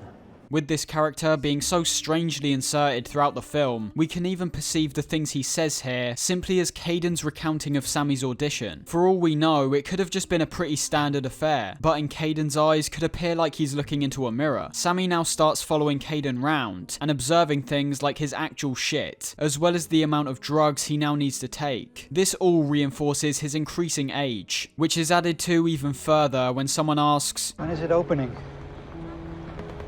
With this character being so strangely inserted throughout the film, we can even perceive the things he says here simply as Kaden's recounting of Sammy's audition. For all we know, it could have just been a pretty standard affair, but in Kaden's eyes could appear like he's looking into a mirror. Sammy now starts following Kaden round and observing things like his actual shit, as well as the amount of drugs he now needs to take. This all reinforces his increasing age, which is added to even further when someone asks, "When is it opening?"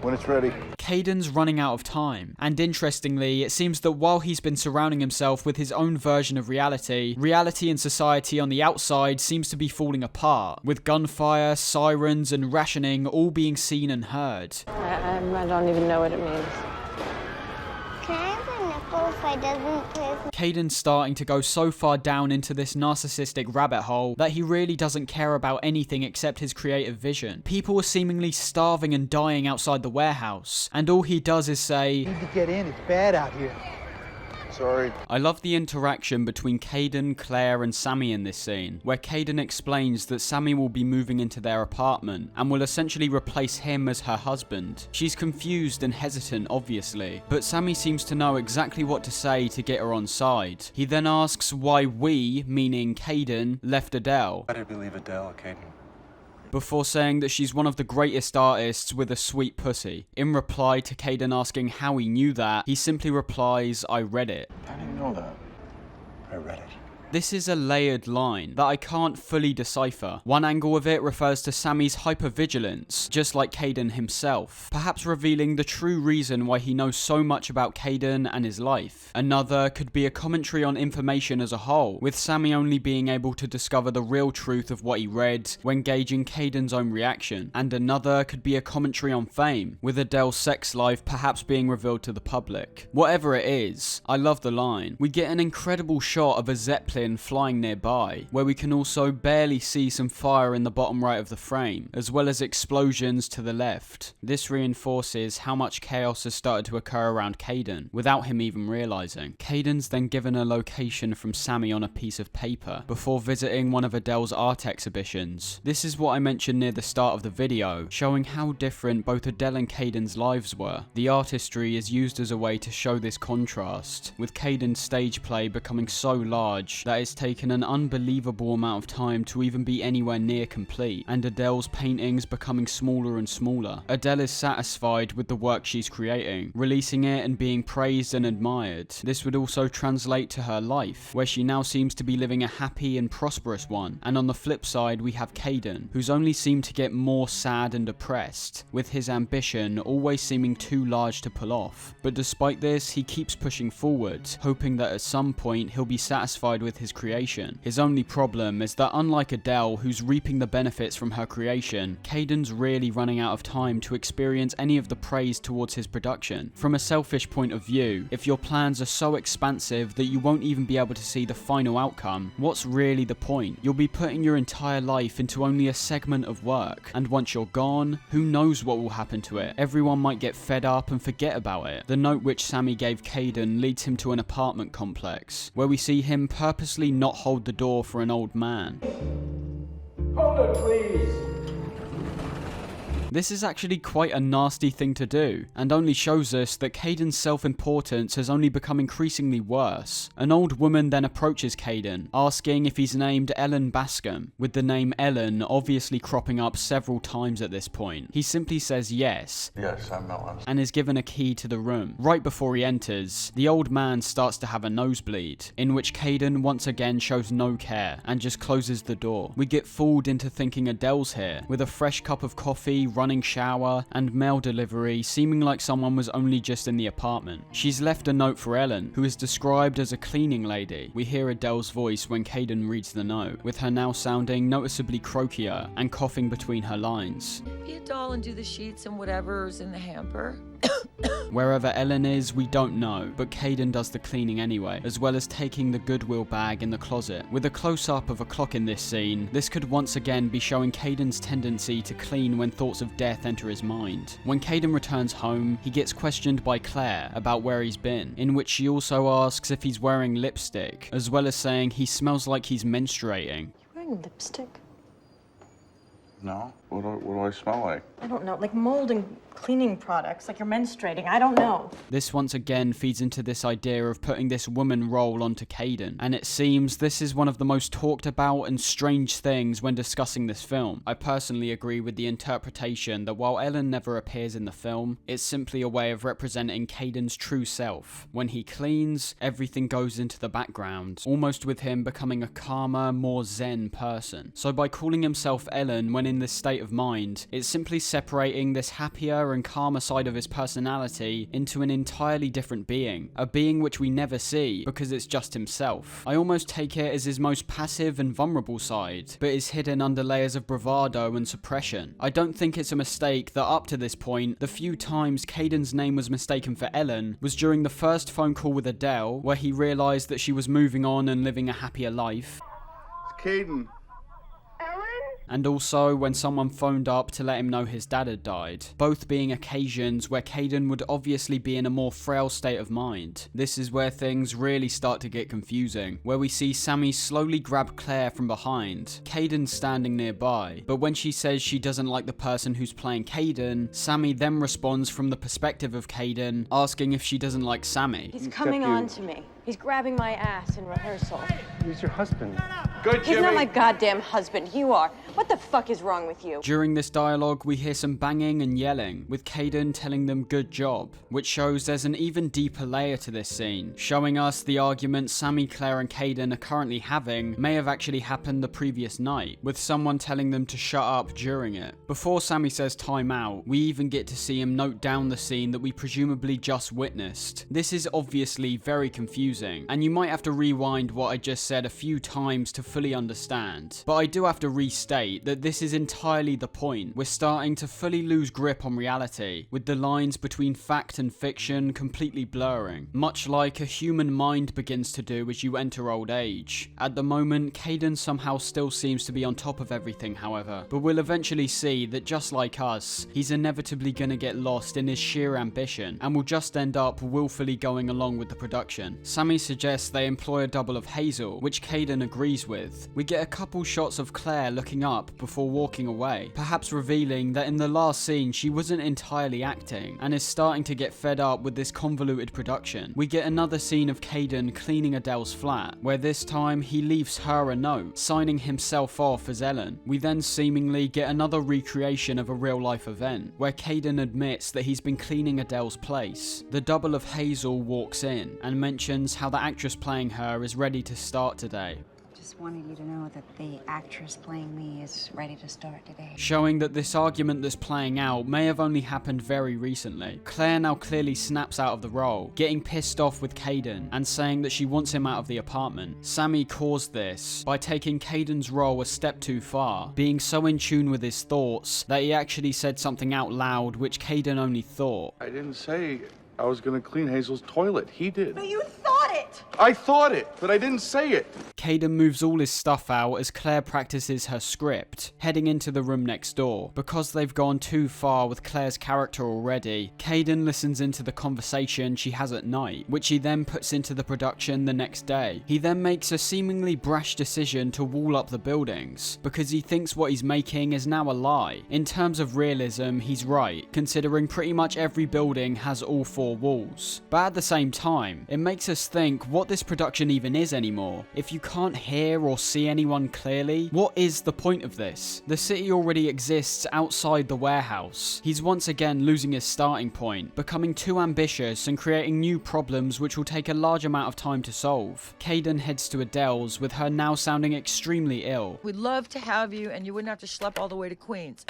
When it's ready. Kaden's running out of time, and interestingly, it seems that while he's been surrounding himself with his own version of reality, reality and society on the outside seems to be falling apart, with gunfire, sirens, and rationing all being seen and heard. I don't even know what it means. Can I have a nickel if I doesn't play? Kaden's starting to go so far down into this narcissistic rabbit hole that he really doesn't care about anything except his creative vision. People are seemingly starving and dying outside the warehouse, and all he does is say, "You need to get in, it's bad out here." Sorry. I love the interaction between Kaden, Claire, and Sammy in this scene, where Kaden explains that Sammy will be moving into their apartment and will essentially replace him as her husband. She's confused and hesitant, obviously, but Sammy seems to know exactly what to say to get her on side. He then asks why we, meaning Kaden, left Adele. Why did we leave Adele, Kaden? Before saying that she's one of the greatest artists with a sweet pussy. In reply to Kaden asking how he knew that, he simply replies, "I read it." How do you know that? I read it. This is a layered line that I can't fully decipher. One angle of it refers to Sammy's hypervigilance, just like Kaden himself, perhaps revealing the true reason why he knows so much about Kaden and his life. Another could be a commentary on information as a whole, with Sammy only being able to discover the real truth of what he read when gauging Kaden's own reaction. And another could be a commentary on fame, with Adele's sex life perhaps being revealed to the public. Whatever it is, I love the line. We get an incredible shot of a Zeppelin flying nearby, where we can also barely see some fire in the bottom right of the frame, as well as explosions to the left. This reinforces how much chaos has started to occur around Kaden, without him even realizing. Kaden's then given a location from Sammy on a piece of paper, before visiting one of Adele's art exhibitions. This is what I mentioned near the start of the video, showing how different both Adele and Kaden's lives were. The artistry is used as a way to show this contrast, with Kaden's stage play becoming so large that it's taken an unbelievable amount of time to even be anywhere near complete, and Adele's paintings becoming smaller and smaller. Adele is satisfied with the work she's creating, releasing it and being praised and admired. This would also translate to her life, where she now seems to be living a happy and prosperous one. And on the flip side, we have Kaden, who's only seemed to get more sad and depressed, with his ambition always seeming too large to pull off. But despite this, he keeps pushing forward, hoping that at some point he'll be satisfied with his creation. His only problem is that unlike Adele, who's reaping the benefits from her creation, Kaden's really running out of time to experience any of the praise towards his production. From a selfish point of view, if your plans are so expansive that you won't even be able to see the final outcome, what's really the point? You'll be putting your entire life into only a segment of work, and once you're gone, who knows what will happen to it? Everyone might get fed up and forget about it. The note which Sammy gave Kaden leads him to an apartment complex, where we see him purposely not hold the door for an old man. Hold it, please. This is actually quite a nasty thing to do, and only shows us that Caden's self-importance has only become increasingly worse. An old woman then approaches Caden, asking if he's named Ellen Bascom, with the name Ellen obviously cropping up several times at this point. He simply says yes. Yes, I'm Ellen. And is given a key to the room. Right before he enters, the old man starts to have a nosebleed, in which Caden once again shows no care and just closes the door. We get fooled into thinking Adele's here, with a fresh cup of coffee, running shower, and mail delivery, seeming like someone was only just in the apartment. She's left a note for Ellen, who is described as a cleaning lady. We hear Adele's voice when Caden reads the note, with her now sounding noticeably croakier and coughing between her lines. Be a doll and do the sheets and whatever's in the hamper. Wherever Ellen is, we don't know, but Caden does the cleaning anyway, as well as taking the Goodwill bag in the closet. With a close-up of a clock in this scene, this could once again be showing Caden's tendency to clean when thoughts of death enter his mind. When Caden returns home, he gets questioned by Claire about where he's been, in which she also asks if he's wearing lipstick, as well as saying he smells like he's menstruating. You wearing lipstick? No? What do I smell like? I don't know, like mold and cleaning products, like you're menstruating. I don't know. This once again feeds into this idea of putting this woman role onto Caden, and it seems this is one of the most talked about and strange things when discussing this film. I personally agree with the interpretation that while Ellen never appears in the film, it's simply a way of representing Caden's true self. When he cleans, everything goes into the background, almost with him becoming a calmer, more zen person. So by calling himself Ellen when in this state of mind, it's simply separating this happier and calmer side of his personality into an entirely different being, a being which we never see because it's just himself. I almost take it as his most passive and vulnerable side, but is hidden under layers of bravado and suppression. I don't think it's a mistake that up to this point, the few times Caden's name was mistaken for Ellen was during the first phone call with Adele, where he realized that she was moving on and living a happier life. It's Caden. And also when someone phoned up to let him know his dad had died, both being occasions where Caden would obviously be in a more frail state of mind. This is where things really start to get confusing, where we see Sammy slowly grab Claire from behind, Caden standing nearby, but when she says she doesn't like the person who's playing Caden, Sammy then responds from the perspective of Caden, asking if she doesn't like Sammy. He's coming on to me. He's grabbing my ass in rehearsal. He's your husband. Good, Jimmy. He's not my goddamn husband. You are. What the fuck is wrong with you? During this dialogue, we hear some banging and yelling, with Caden telling them good job, which shows there's an even deeper layer to this scene, showing us the argument Sammy, Claire and Caden are currently having may have actually happened the previous night, with someone telling them to shut up during it. Before Sammy says time out, we even get to see him note down the scene that we presumably just witnessed. This is obviously very confusing, and you might have to rewind what I just said a few times to fully understand, but I do have to restate that this is entirely the point. We're starting to fully lose grip on reality, with the lines between fact and fiction completely blurring, much like a human mind begins to do as you enter old age. At the moment, Caden somehow still seems to be on top of everything, however, but we'll eventually see that just like us, he's inevitably gonna get lost in his sheer ambition, and will just end up willfully going along with the production. Sammy suggests they employ a double of Hazel, which Caden agrees with. We get a couple shots of Claire looking up before walking away, perhaps revealing that in the last scene she wasn't entirely acting, and is starting to get fed up with this convoluted production. We get another scene of Caden cleaning Adele's flat, where this time he leaves her a note, signing himself off as Ellen. We then seemingly get another recreation of a real life event, where Caden admits that he's been cleaning Adele's place. The double of Hazel walks in, and mentions how the actress playing her is ready to start today. Just wanted you to know that the actress playing me is ready to start today. Showing that this argument that's playing out may have only happened very recently. Claire now clearly snaps out of the role, getting pissed off with Caden and saying that she wants him out of the apartment. Sammy caused this by taking Caden's role a step too far, being so in tune with his thoughts that he actually said something out loud which Caden only thought. I didn't say I was gonna clean Hazel's toilet. He did. No, you thought it! it. I thought it, but I didn't say it. Caden moves all his stuff out as Claire practices her script, heading into the room next door. Because they've gone too far with Claire's character already, Caden listens into the conversation she has at night, which he then puts into the production the next day. He then makes a seemingly brash decision to wall up the buildings, because he thinks what he's making is now a lie. In terms of realism, he's right, considering pretty much every building has all 4 walls. But at the same time, it makes us think what this production even is anymore. If you can't hear or see anyone clearly, what is the point of this? The city already exists outside the warehouse. He's once again losing his starting point, becoming too ambitious and creating new problems which will take a large amount of time to solve. Caden heads to Adele's with her now sounding extremely ill. We'd love to have you, and you wouldn't have to schlep all the way to Queens.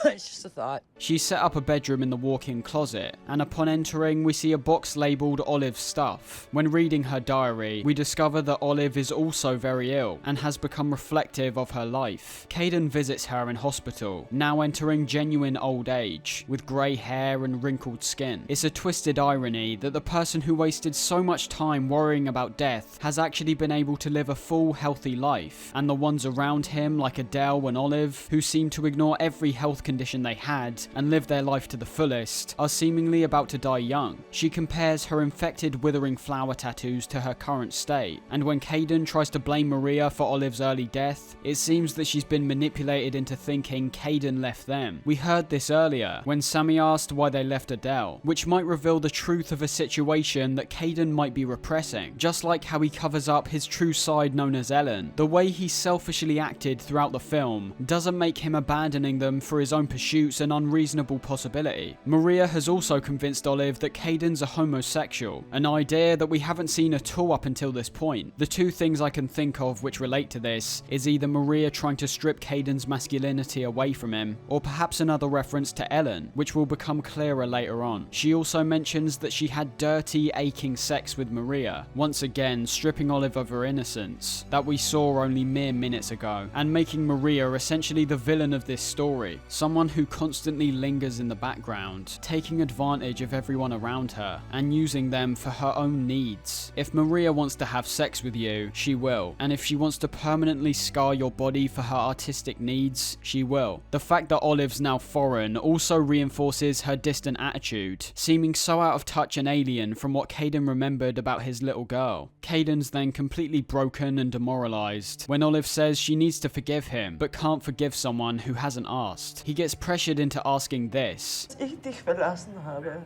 It's just a thought. She set up a bedroom in the walk-in closet, and upon entering, we see a box labelled Olive's stuff. When reading her diary, we discover that Olive is also very ill, and has become reflective of her life. Caden visits her in hospital, now entering genuine old age, with grey hair and wrinkled skin. It's a twisted irony that the person who wasted so much time worrying about death has actually been able to live a full, healthy life, and the ones around him, like Adele and Olive, who seem to ignore every health condition they had and live their life to the fullest, are seemingly about to die young. She compares her infected withering flower tattoos to her current state, and when Caden tries to blame Maria for Olive's early death, it seems that she's been manipulated into thinking Caden left them. We heard this earlier when Sammy asked why they left Adele, which might reveal the truth of a situation that Caden might be repressing, just like how he covers up his true side known as Ellen. The way he selfishly acted throughout the film doesn't make him abandoning them for his own pursuits an unreasonable possibility. Maria has also convinced Olive that Caden's a homosexual, an idea that we haven't seen at all up until this point. The 2 things I can think of which relate to this is either Maria trying to strip Caden's masculinity away from him, or perhaps another reference to Ellen, which will become clearer later on. She also mentions that she had dirty, aching sex with Maria, once again stripping Olive of her innocence, that we saw only mere minutes ago, and making Maria essentially the villain of this story. Someone who constantly lingers in the background, taking advantage of everyone around her, and using them for her own needs. If Maria wants to have sex with you, she will, and if she wants to permanently scar your body for her artistic needs, she will. The fact that Olive's now foreign also reinforces her distant attitude, seeming so out of touch and alien from what Caden remembered about his little girl. Caden's then completely broken and demoralized when Olive says she needs to forgive him, but can't forgive someone who hasn't asked. He gets pressured into asking this. Ich dich verlassen habe,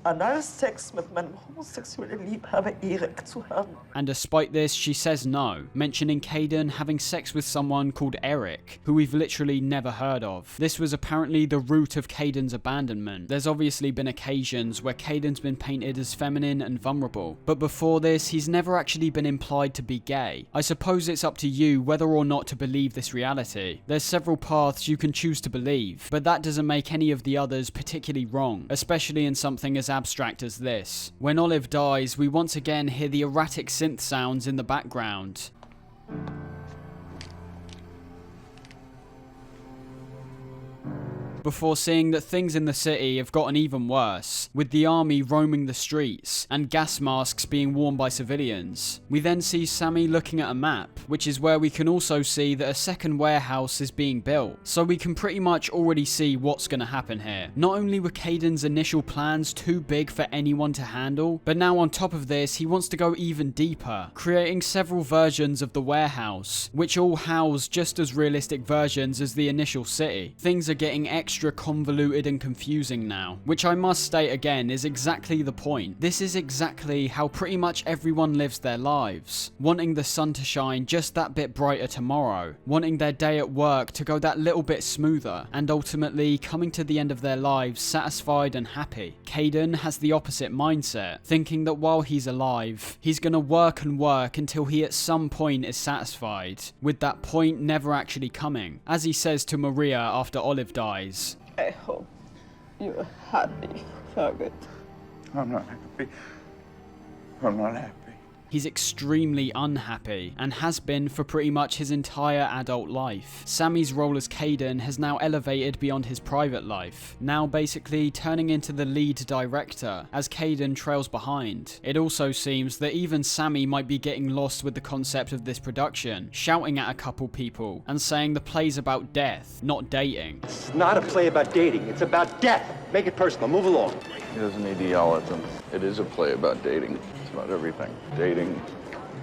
Analsex mit meinem homosexuellen Liebhaber Erik zu haben. And despite this, she says no, mentioning Caden having sex with someone called Eric, who we've literally never heard of. This was apparently the root of Caden's abandonment. There's obviously been occasions where Caden's been painted as feminine and vulnerable, but before this, he's never actually been implied to be gay. I suppose it's up to you whether or not to believe this reality. There's several paths you can choose to believe, but that doesn't make any of the others particularly wrong, especially in something as abstract as this. When Olive dies, we once again hear the erratic synth sounds in the background. Before seeing that things in the city have gotten even worse, with the army roaming the streets and gas masks being worn by civilians. We then see Sammy looking at a map, which is where we can also see that a second warehouse is being built, so we can pretty much already see what's going to happen here. Not only were Caden's initial plans too big for anyone to handle, but now on top of this he wants to go even deeper, creating several versions of the warehouse, which all house just as realistic versions as the initial city. Things are getting extra convoluted and confusing now, which I must state again is exactly the point. This is exactly how pretty much everyone lives their lives, wanting the sun to shine just that bit brighter tomorrow, wanting their day at work to go that little bit smoother, and ultimately coming to the end of their lives satisfied and happy. Caden has the opposite mindset, thinking that while he's alive, he's gonna work and work until he at some point is satisfied, with that point never actually coming. As he says to Maria after Olive dies, I hope you're happy, Fergus. I'm not happy. I'm not happy. He's extremely unhappy, and has been for pretty much his entire adult life. Sammy's role as Kaden has now elevated beyond his private life, now basically turning into the lead director, as Kaden trails behind. It also seems that even Sammy might be getting lost with the concept of this production, shouting at a couple people, and saying the play's about death, not dating. It's not a play about dating, it's about death. Make it personal, move along. He doesn't need to yell at them. It is a play about dating. It's about everything. Dating,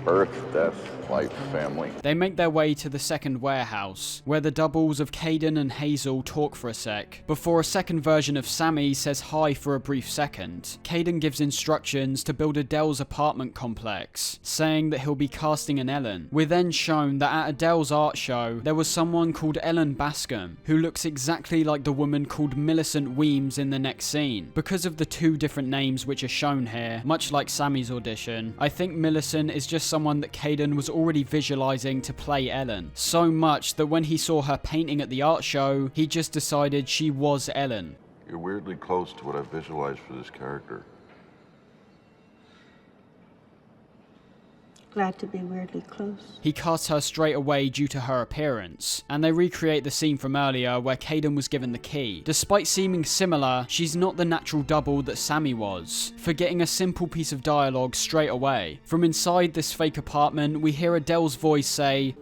birth, death, life, family. They make their way to the second warehouse, where the doubles of Kaden and Hazel talk for a sec, before a second version of Sammy says hi for a brief second. Kaden gives instructions to build Adele's apartment complex, saying that he'll be casting an Ellen. We're then shown that at Adele's art show, there was someone called Ellen Bascom, who looks exactly like the woman called Millicent Weems in the next scene. Because of the two different names which are shown here, much like Sammy's audition, I think Millicent is just someone that Kaden was already visualizing to play Ellen. So much that when he saw her painting at the art show, he just decided she was Ellen. You're weirdly close to what I visualized for this character. Glad to be weirdly close. He casts her straight away due to her appearance, and they recreate the scene from earlier where Kaden was given the key. Despite seeming similar, she's not the natural double that Sammy was, forgetting a simple piece of dialogue straight away. From inside this fake apartment, we hear Adele's voice say,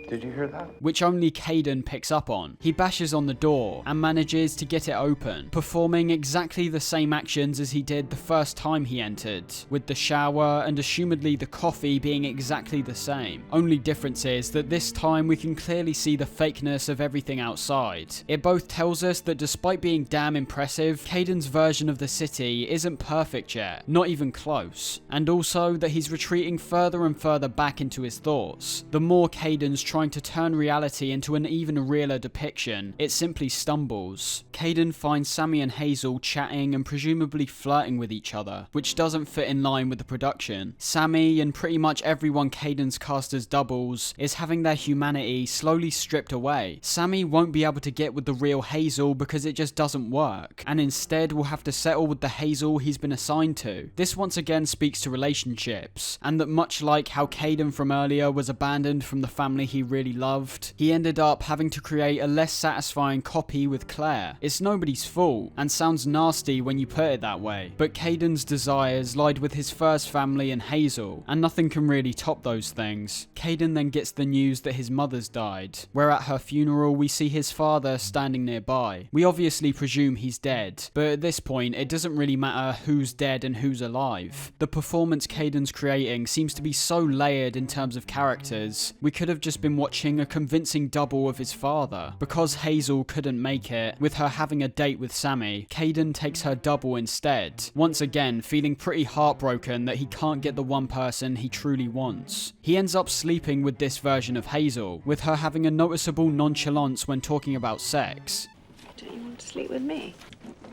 Did you hear that? which only Kaden picks up on. He bashes on the door and manages to get it open, performing exactly the same actions as he did the first time he entered, with the shower and assumedly the coffee being exactly the same. Only difference is that this time we can clearly see the fakeness of everything outside. It both tells us that despite being damn impressive, Kaden's version of the city isn't perfect yet, not even close, and also that he's retreating further and further back into his thoughts. The more Kaden's trying to turn reality into an even realer depiction, it simply stumbles. Kaden finds Sammy and Hazel chatting and presumably flirting with each other, which doesn't fit in line with the production. Sammy and pretty much everyone Kaden's cast as doubles is having their humanity slowly stripped away. Sammy won't be able to get with the real Hazel because it just doesn't work, and instead will have to settle with the Hazel he's been assigned to. This once again speaks to relationships, and that much like how Kaden from earlier was abandoned from the family he really loved, he ended up having to create a less satisfying copy with Claire. It's nobody's fault, and sounds nasty when you put it that way, but Kaden's desires lied with his first family and Hazel, and nothing can really top those things. Kaden then gets the news that his mother's died, where at her funeral we see his father standing nearby. We obviously presume he's dead, but at this point it doesn't really matter who's dead and who's alive. The performance Kaden's creating seems to be so layered in terms of characters, we could have just been watching a convincing double of his father. Because Hazel couldn't make it, with her having a date with Sammy, Kaden takes her double instead, once again feeling pretty heartbroken that he can't get the one person he truly wants. He ends up sleeping with this version of Hazel, with her having a noticeable nonchalance when talking about sex. Don't you want to sleep with me?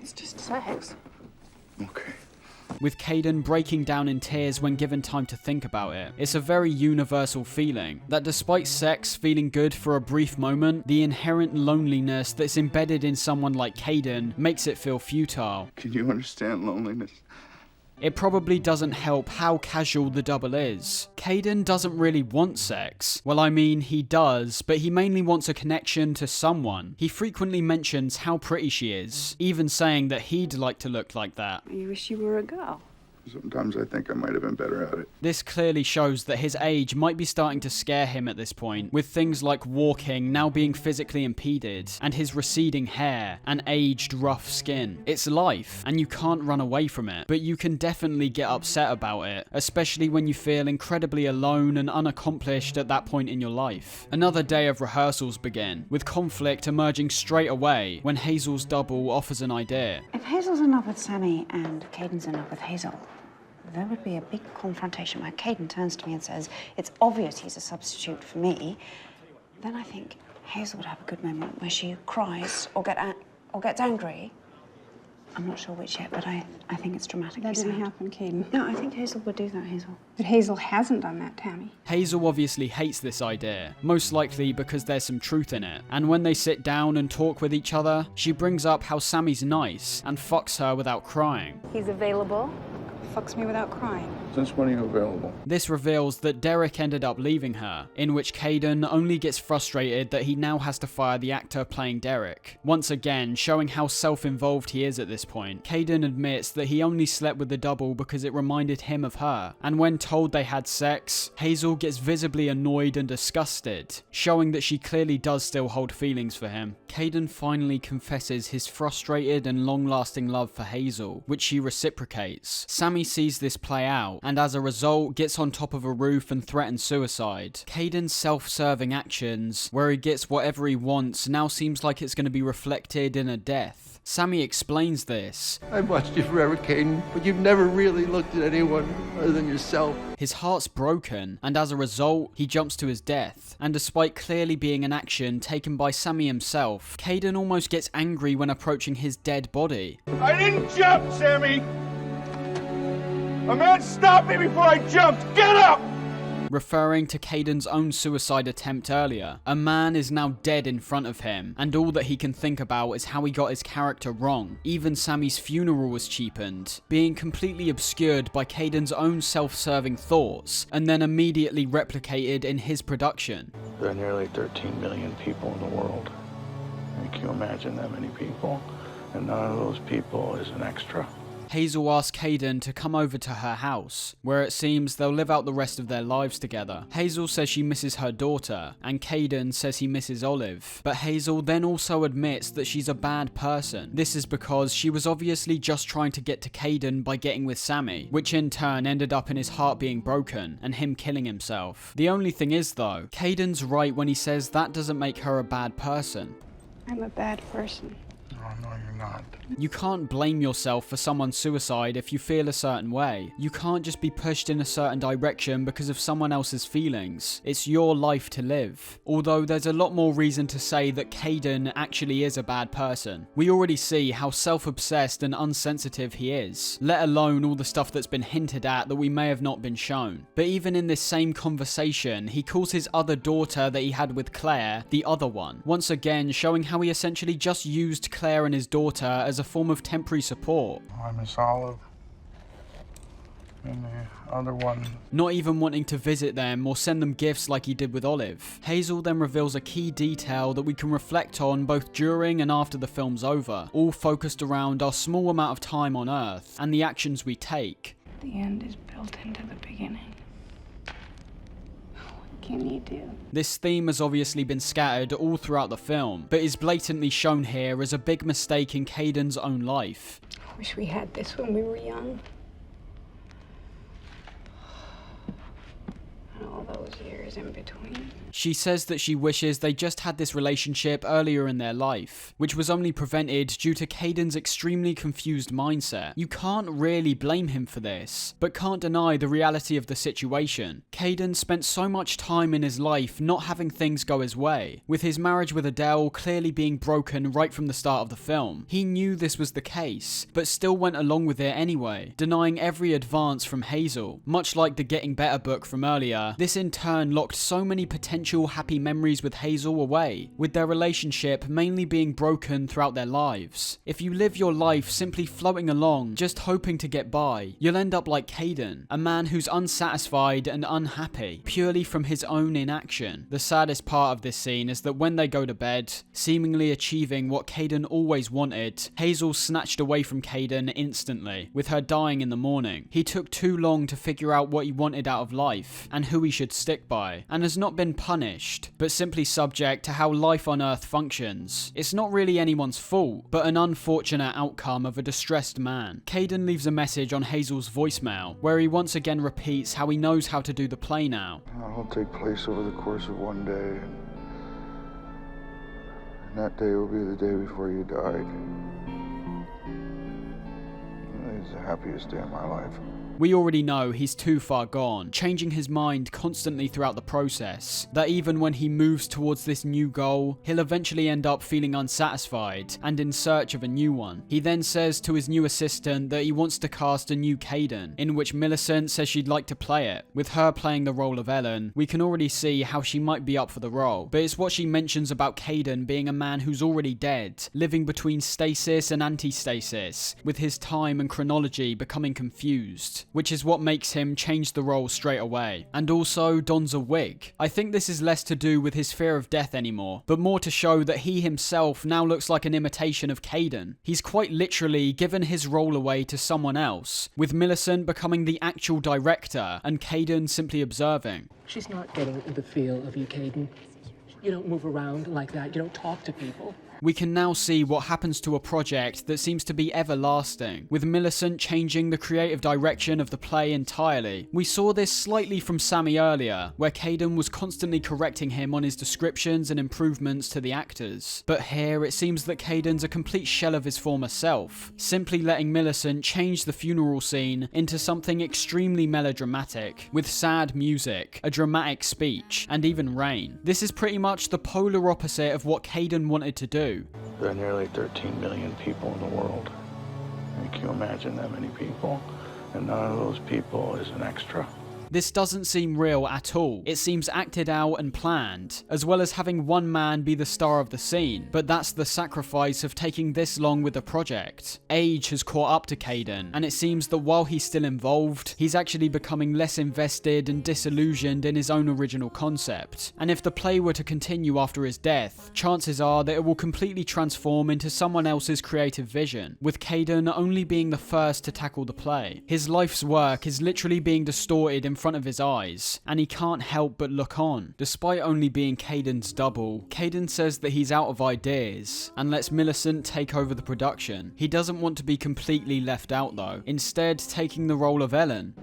It's just sex. Okay. With Kaden breaking down in tears when given time to think about it. It's a very universal feeling, that despite sex feeling good for a brief moment, the inherent loneliness that's embedded in someone like Kaden makes it feel futile. Can you understand loneliness? It probably doesn't help how casual the double is. Kaden doesn't really want sex. Well, I mean, he does, but he mainly wants a connection to someone. He frequently mentions how pretty she is, even saying that he'd like to look like that. You wish you were a girl. Sometimes I think I might have been better at it. This clearly shows that his age might be starting to scare him at this point, with things like walking now being physically impeded, and his receding hair, and aged rough skin. It's life, and you can't run away from it, but you can definitely get upset about it, especially when you feel incredibly alone and unaccomplished at that point in your life. Another day of rehearsals begin, with conflict emerging straight away when Hazel's double offers an idea. If Hazel's in love with Sammy and Caden's in love with Hazel, there would be a big confrontation where Kaden turns to me and says, it's obvious he's a substitute for me. Then I think Hazel would have a good moment where she cries or gets angry. I'm not sure which yet, but I think it's dramatically That didn't sad. happen, Kaden. No, I think Hazel would do that, Hazel. But Hazel hasn't done that, Tammy. Hazel obviously hates this idea, most likely because there's some truth in it. And when they sit down and talk with each other, she brings up how Sammy's nice and fucks her without crying. He's available. Fucks me without crying. Since when are you available? This reveals that Derek ended up leaving her, in which Caden only gets frustrated that he now has to fire the actor playing Derek. Once again, showing how self-involved he is at this point, Caden admits that he only slept with the double because it reminded him of her, and when told they had sex, Hazel gets visibly annoyed and disgusted, showing that she clearly does still hold feelings for him. Caden finally confesses his frustrated and long-lasting love for Hazel, which she reciprocates. Sammy sees this play out, and as a result gets on top of a roof and threatens suicide. Caden's self-serving actions, where he gets whatever he wants, now seems like it's going to be reflected in a death. Sammy explains this. I've watched you forever, Caden, but you've never really looked at anyone other than yourself. His heart's broken, and as a result, he jumps to his death. And despite clearly being an action taken by Sammy himself, Caden almost gets angry when approaching his dead body. I didn't jump, Sammy! A man stopped me before I jumped! Get up! Referring to Caden's own suicide attempt earlier. A man is now dead in front of him, and all that he can think about is how he got his character wrong. Even Sammy's funeral was cheapened, being completely obscured by Caden's own self-serving thoughts, and then immediately replicated in his production. There are nearly 13 million people in the world. Can you imagine that many people? And none of those people is an extra. Hazel asks Caden to come over to her house, where it seems they'll live out the rest of their lives together. Hazel says she misses her daughter, and Caden says he misses Olive. But Hazel then also admits that she's a bad person. This is because she was obviously just trying to get to Caden by getting with Sammy, which in turn ended up in his heart being broken, and him killing himself. The only thing is though, Caden's right when he says that doesn't make her a bad person. I'm a bad person. No, you're not. You can't blame yourself for someone's suicide if you feel a certain way. You can't just be pushed in a certain direction because of someone else's feelings. It's your life to live. Although there's a lot more reason to say that Caden actually is a bad person. We already see how self-obsessed and unsensitive he is, let alone all the stuff that's been hinted at that we may have not been shown. But even in this same conversation, he calls his other daughter that he had with Claire the other one. Once again, showing how he essentially just used Claire and his daughter as a form of temporary support. I miss Olive. And the other one. Not even wanting to visit them or send them gifts like he did with Olive. Hazel then reveals a key detail that we can reflect on both during and after the film's over, all focused around our small amount of time on Earth and the actions we take. The end is built into the beginning. What can you do? This theme has obviously been scattered all throughout the film, but is blatantly shown here as a big mistake in Caden's own life. I wish we had this when we were young. And all those years in between. She says that she wishes they just had this relationship earlier in their life, which was only prevented due to Caden's extremely confused mindset. You can't really blame him for this, but can't deny the reality of the situation. Caden spent so much time in his life not having things go his way, with his marriage with Adele clearly being broken right from the start of the film. He knew this was the case, but still went along with it anyway, denying every advance from Hazel. Much like the Getting Better book from earlier, this in turn locked so many potential happy memories with Hazel away, with their relationship mainly being broken throughout their lives. If you live your life simply floating along, just hoping to get by, you'll end up like Caden, a man who's unsatisfied and unhappy, purely from his own inaction. The saddest part of this scene is that when they go to bed, seemingly achieving what Caden always wanted, Hazel snatched away from Caden instantly, with her dying in the morning. He took too long to figure out what he wanted out of life, and who he should stick by, and has not been punished, but simply subject to how life on Earth functions. It's not really anyone's fault, but an unfortunate outcome of a distressed man. Caden leaves a message on Hazel's voicemail, where he once again repeats how he knows how to do the play now. It'll take place over the course of one day, and that day will be the day before you died. It's the happiest day of my life. We already know he's too far gone, changing his mind constantly throughout the process, that even when he moves towards this new goal, he'll eventually end up feeling unsatisfied and in search of a new one. He then says to his new assistant that he wants to cast a new Caden, in which Millicent says she'd like to play it. With her playing the role of Ellen, we can already see how she might be up for the role, but it's what she mentions about Caden being a man who's already dead, living between stasis and anti-stasis, with his time and chronology technology becoming confused, which is what makes him change the role straight away. And also dons a wig. I think this is less to do with his fear of death anymore, but more to show that he himself now looks like an imitation of Kayden. He's quite literally given his role away to someone else, with Millicent becoming the actual director and Kayden simply observing. She's not getting the feel of you, Kayden. You don't move around like that. You don't talk to people. We can now see what happens to a project that seems to be everlasting, with Millicent changing the creative direction of the play entirely. We saw this slightly from Sammy earlier, where Kayden was constantly correcting him on his descriptions and improvements to the actors. But here it seems that Kayden's a complete shell of his former self, simply letting Millicent change the funeral scene into something extremely melodramatic, with sad music, a dramatic speech, and even rain. This is pretty much the polar opposite of what Kayden wanted to do. There are nearly 13 million people in the world. Can you imagine that many people? And none of those people is an extra. This doesn't seem real at all. It seems acted out and planned, as well as having one man be the star of the scene, but that's the sacrifice of taking this long with the project. Age has caught up to Kayden, and it seems that while he's still involved, he's actually becoming less invested and disillusioned in his own original concept. And if the play were to continue after his death, chances are that it will completely transform into someone else's creative vision, with Kayden only being the first to tackle the play. His life's work is literally being distorted in front of his eyes, and he can't help but look on. Despite only being Kayden's double, Kayden says that he's out of ideas, and lets Millicent take over the production. He doesn't want to be completely left out though, instead taking the role of Ellen.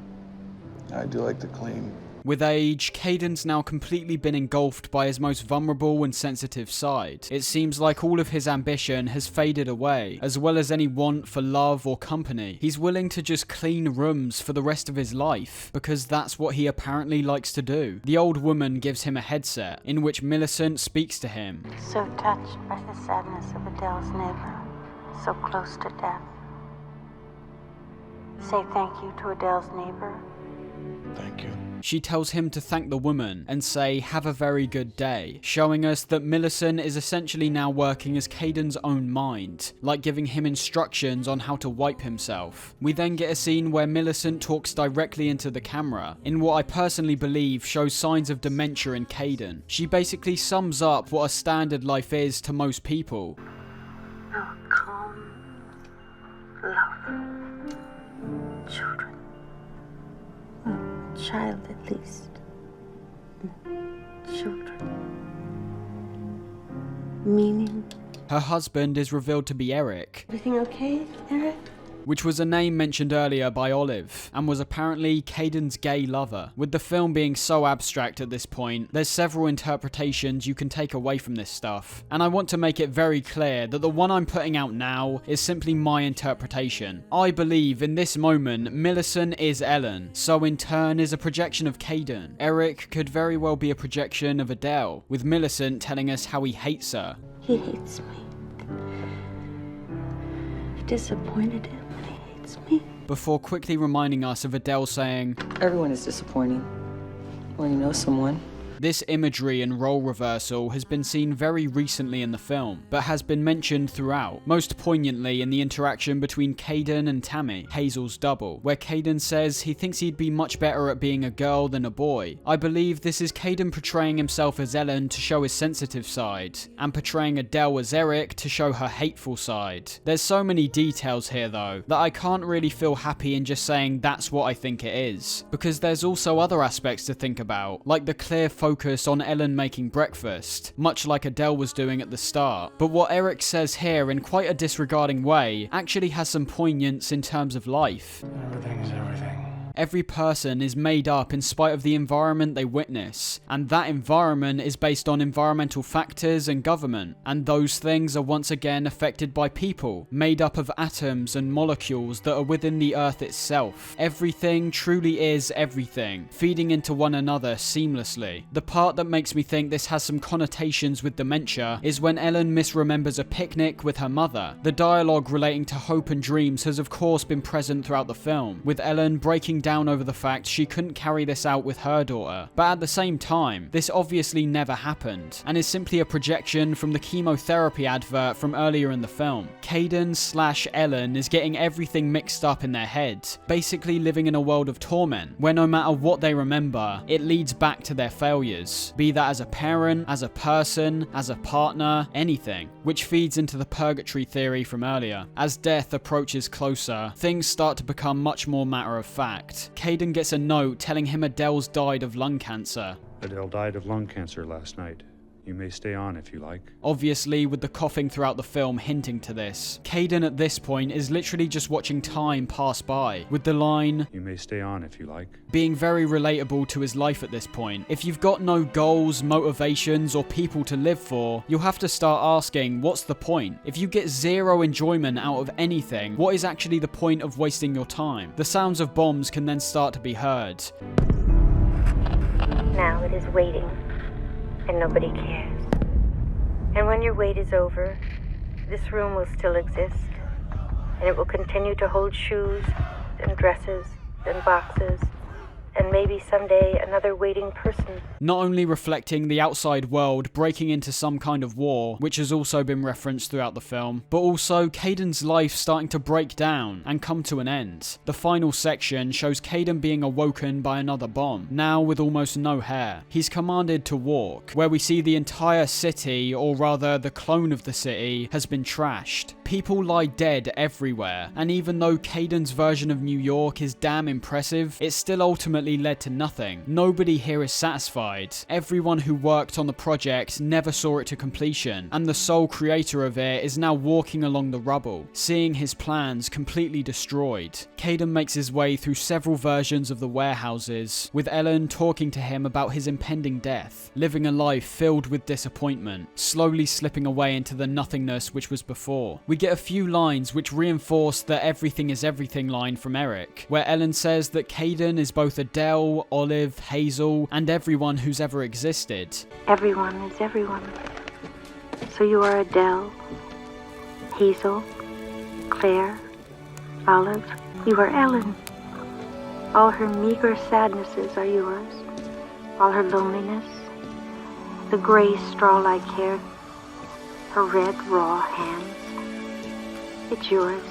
I do like to clean. With age, Kayden's now completely been engulfed by his most vulnerable and sensitive side. It seems like all of his ambition has faded away, as well as any want for love or company. He's willing to just clean rooms for the rest of his life, because that's what he apparently likes to do. The old woman gives him a headset, in which Millicent speaks to him. So touched by the sadness of Adele's neighbor, so close to death. Say thank you to Adele's neighbor. Thank you. She tells him to thank the woman and say, have a very good day, showing us that Millicent is essentially now working as Kayden's own mind, like giving him instructions on how to wipe himself. We then get a scene where Millicent talks directly into the camera, in what I personally believe shows signs of dementia in Kayden. She basically sums up what a standard life is to most people. Oh, calm, love, children. Child at least. Children. Meaning. Her husband is revealed to be Eric. Everything okay, Eric? Which was a name mentioned earlier by Olive, and was apparently Kayden's gay lover. With the film being so abstract at this point, there's several interpretations you can take away from this stuff, and I want to make it very clear that the one I'm putting out now is simply my interpretation. I believe in this moment Millicent is Ellen, so in turn is a projection of Kayden. Eric could very well be a projection of Adele, with Millicent telling us how he hates her. He hates me. He disappointed him. Me. Before quickly reminding us of Adele saying, everyone is disappointing when you know someone. This imagery and role reversal has been seen very recently in the film, but has been mentioned throughout, most poignantly in the interaction between Kayden and Tammy, Hazel's double, where Kayden says he thinks he'd be much better at being a girl than a boy. I believe this is Kayden portraying himself as Ellen to show his sensitive side, and portraying Adele as Eric to show her hateful side. There's so many details here though, that I can't really feel happy in just saying that's what I think it is, because there's also other aspects to think about, like the clear focus on Ellen making breakfast, much like Adele was doing at the start. But what Eric says here in quite a disregarding way actually has some poignance in terms of life. Everything's everything. Every person is made up in spite of the environment they witness, and that environment is based on environmental factors and government, and those things are once again affected by people, made up of atoms and molecules that are within the Earth itself. Everything truly is everything, feeding into one another seamlessly. The part that makes me think this has some connotations with dementia is when Ellen misremembers a picnic with her mother. The dialogue relating to hope and dreams has of course been present throughout the film, with Ellen breaking down down over the fact she couldn't carry this out with her daughter. But at the same time, this obviously never happened, and is simply a projection from the chemotherapy advert from earlier in the film. Kaden/Ellen is getting everything mixed up in their head, basically living in a world of torment, where no matter what they remember, it leads back to their failures, be that as a parent, as a person, as a partner, anything, which feeds into the purgatory theory from earlier. As death approaches closer, things start to become much more matter of fact. Kaden gets a note telling him Adele's died of lung cancer. Adele died of lung cancer last night. You may stay on if you like. Obviously, with the coughing throughout the film hinting to this. Kaden at this point is literally just watching time pass by, with the line, "You may stay on if you like," being very relatable to his life at this point. If you've got no goals, motivations, or people to live for, you'll have to start asking, what's the point? If you get zero enjoyment out of anything, what is actually the point of wasting your time? The sounds of bombs can then start to be heard. Now it is waiting, and nobody cares. And when your wait is over, this room will still exist, and it will continue to hold shoes and dresses and boxes, and maybe someday another waiting person. Not only reflecting the outside world breaking into some kind of war, which has also been referenced throughout the film, but also Kaden's life starting to break down and come to an end. The final section shows Kaden being awoken by another bomb, now with almost no hair. He's commanded to walk, where we see the entire city, or rather the clone of the city, has been trashed. People lie dead everywhere, and even though Kaden's version of New York is damn impressive, it still ultimately led to nothing. Nobody here is satisfied. Everyone who worked on the project never saw it to completion, and the sole creator of it is now walking along the rubble, seeing his plans completely destroyed. Kaden makes his way through several versions of the warehouses, with Ellen talking to him about his impending death, living a life filled with disappointment, slowly slipping away into the nothingness which was before. We get a few lines which reinforce the everything is everything line from Eric, where Ellen says that Kaden is both Adele, Olive, Hazel, and everyone who's ever existed. Everyone is everyone. So you are Adele, Hazel, Claire, Olive. You are Ellen. All her meager sadnesses are yours. All her loneliness, the gray straw-like hair, her red, raw hands. It's yours.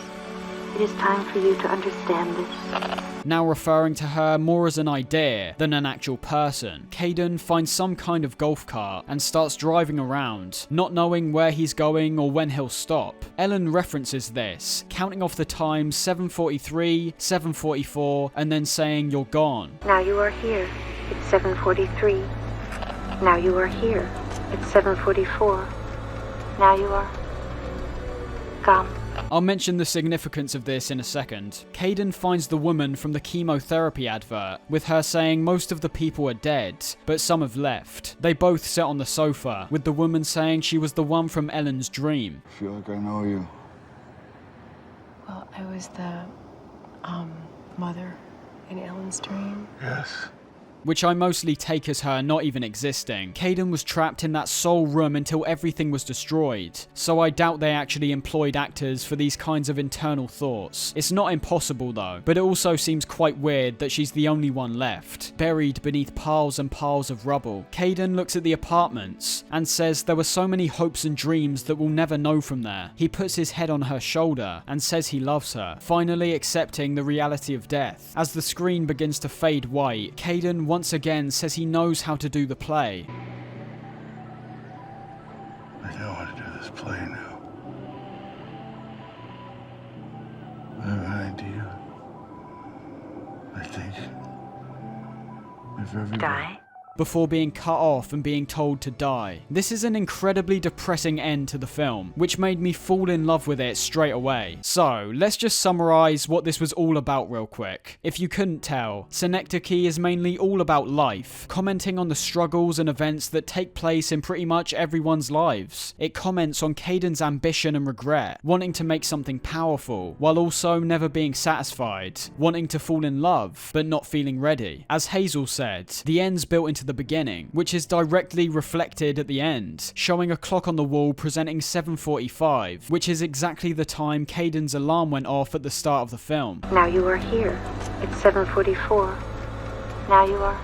It is time for you to understand this. Now referring to her more as an idea than an actual person, Kaden finds some kind of golf cart and starts driving around, not knowing where he's going or when he'll stop. Ellen references this, counting off the times 7:43, 7:44, and then saying you're gone. Now you are here. It's 7:43. Now you are here. It's 7:44. Now you are gone. I'll mention the significance of this in a second. Kaden finds the woman from the chemotherapy advert, with her saying most of the people are dead, but some have left. They both sit on the sofa, with the woman saying she was the one from Ellen's dream. I feel like I know you. Well, I was the, mother in Ellen's dream. Yes. Which I mostly take as her not even existing. Kaden was trapped in that sole room until everything was destroyed, so I doubt they actually employed actors for these kinds of internal thoughts. It's not impossible though, but it also seems quite weird that she's the only one left, buried beneath piles and piles of rubble. Kaden looks at the apartments and says there were so many hopes and dreams that we'll never know from there. He puts his head on her shoulder and says he loves her, finally accepting the reality of death. As the screen begins to fade white, Kaden once again says he knows how to do the play. I know how to do this play now. I have an idea. I think if everybody... Die? Before being cut off and being told to die. This is an incredibly depressing end to the film, which made me fall in love with it straight away. So, let's just summarize what this was all about real quick. If you couldn't tell, Synecdoche is mainly all about life, commenting on the struggles and events that take place in pretty much everyone's lives. It comments on Kaden's ambition and regret, wanting to make something powerful, while also never being satisfied, wanting to fall in love, but not feeling ready. As Hazel said, the end's built into the beginning, which is directly reflected at the end, showing a clock on the wall presenting 7:45, which is exactly the time Caden's alarm went off at the start of the film. Now you are here. It's 7:44. Now you are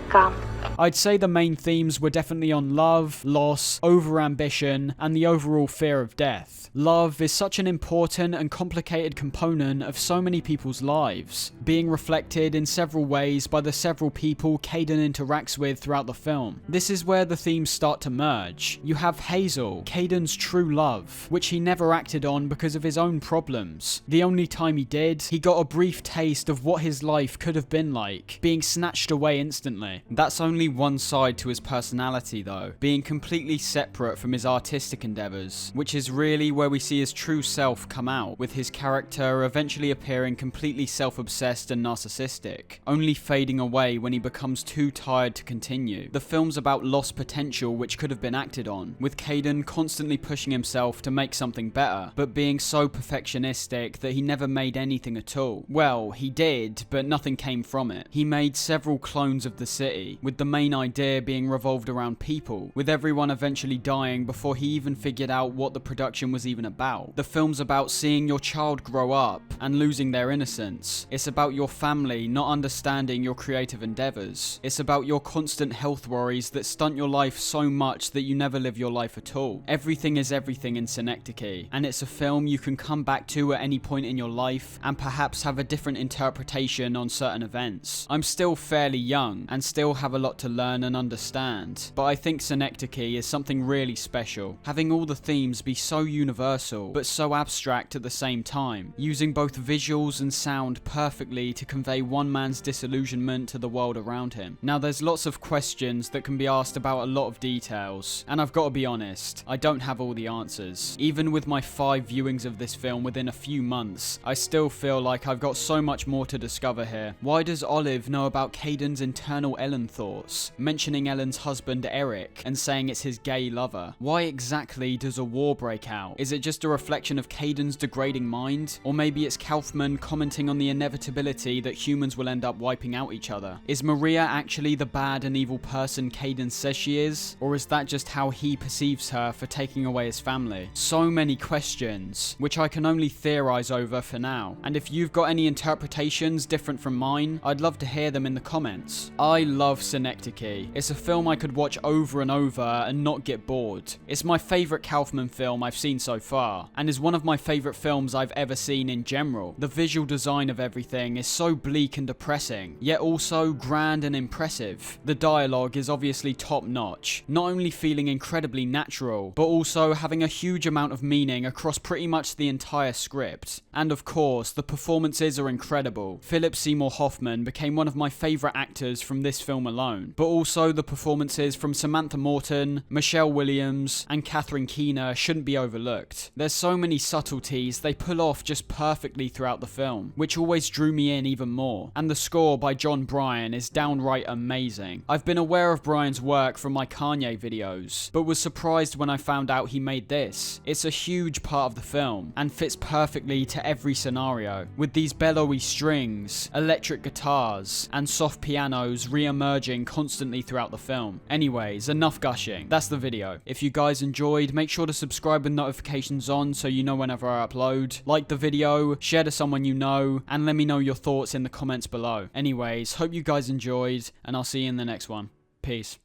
gone. I'd say the main themes were definitely on love, loss, overambition, and the overall fear of death. Love is such an important and complicated component of so many people's lives, being reflected in several ways by the several people Caden interacts with throughout the film. This is where the themes start to merge. You have Hazel, Caden's true love, which he never acted on because of his own problems. The only time he did, he got a brief taste of what his life could have been like, being snatched away instantly. That's only one side to his personality though, being completely separate from his artistic endeavours, which is really where we see his true self come out, with his character eventually appearing completely self-obsessed and narcissistic, only fading away when he becomes too tired to continue. The film's about lost potential which could have been acted on, with Caden constantly pushing himself to make something better, but being so perfectionistic that he never made anything at all. Well, he did, but nothing came from it. He made several clones of the city, with the main idea being revolved around people, with everyone eventually dying before he even figured out what the production was even about. The film's about seeing your child grow up and losing their innocence. It's about your family not understanding your creative endeavours. It's about your constant health worries that stunt your life so much that you never live your life at all. Everything is everything in Synecdoche, and it's a film you can come back to at any point in your life and perhaps have a different interpretation on certain events. I'm still fairly young and still have a lot to learn and understand, but I think Synecdoche is something really special, having all the themes be so universal but so abstract at the same time, using both visuals and sound perfectly to convey one man's disillusionment to the world around him. Now there's lots of questions that can be asked about a lot of details, and I've got to be honest, I don't have all the answers. Even with my 5 viewings of this film within a few months, I still feel like I've got so much more to discover here. Why does Olive know about Caden's internal Ellen thoughts, mentioning Ellen's husband Eric and saying it's his gay lover? Why exactly does a war break out? Is it just a reflection of Caden's degrading mind? Or maybe it's Kaufman commenting on the inevitability that humans will end up wiping out each other? Is Maria actually the bad and evil person Caden says she is? Or is that just how he perceives her for taking away his family? So many questions, which I can only theorize over for now. And if you've got any interpretations different from mine, I'd love to hear them in the comments. I love Synecdoche. It's a film I could watch over and over and not get bored. It's my favourite Kaufman film I've seen so far, and is one of my favourite films I've ever seen in general. The visual design of everything is so bleak and depressing, yet also grand and impressive. The dialogue is obviously top notch, not only feeling incredibly natural, but also having a huge amount of meaning across pretty much the entire script. And of course, the performances are incredible. Philip Seymour Hoffman became one of my favourite actors from this film alone, but also the performances from Samantha Morton, Michelle Williams, and Catherine Keener shouldn't be overlooked. There's so many subtleties they pull off just perfectly throughout the film, which always drew me in even more. And the score by John Bryan is downright amazing. I've been aware of Bryan's work from my Kanye videos, but was surprised when I found out he made this. It's a huge part of the film, and fits perfectly to every scenario, with these bellowy strings, electric guitars, and soft pianos re-emerging constantly throughout the film. Anyways, enough gushing. That's the video. If you guys enjoyed, make sure to subscribe with notifications on so you know whenever I upload. Like the video, share to someone you know, and let me know your thoughts in the comments below. Anyways, hope you guys enjoyed, and I'll see you in the next one. Peace.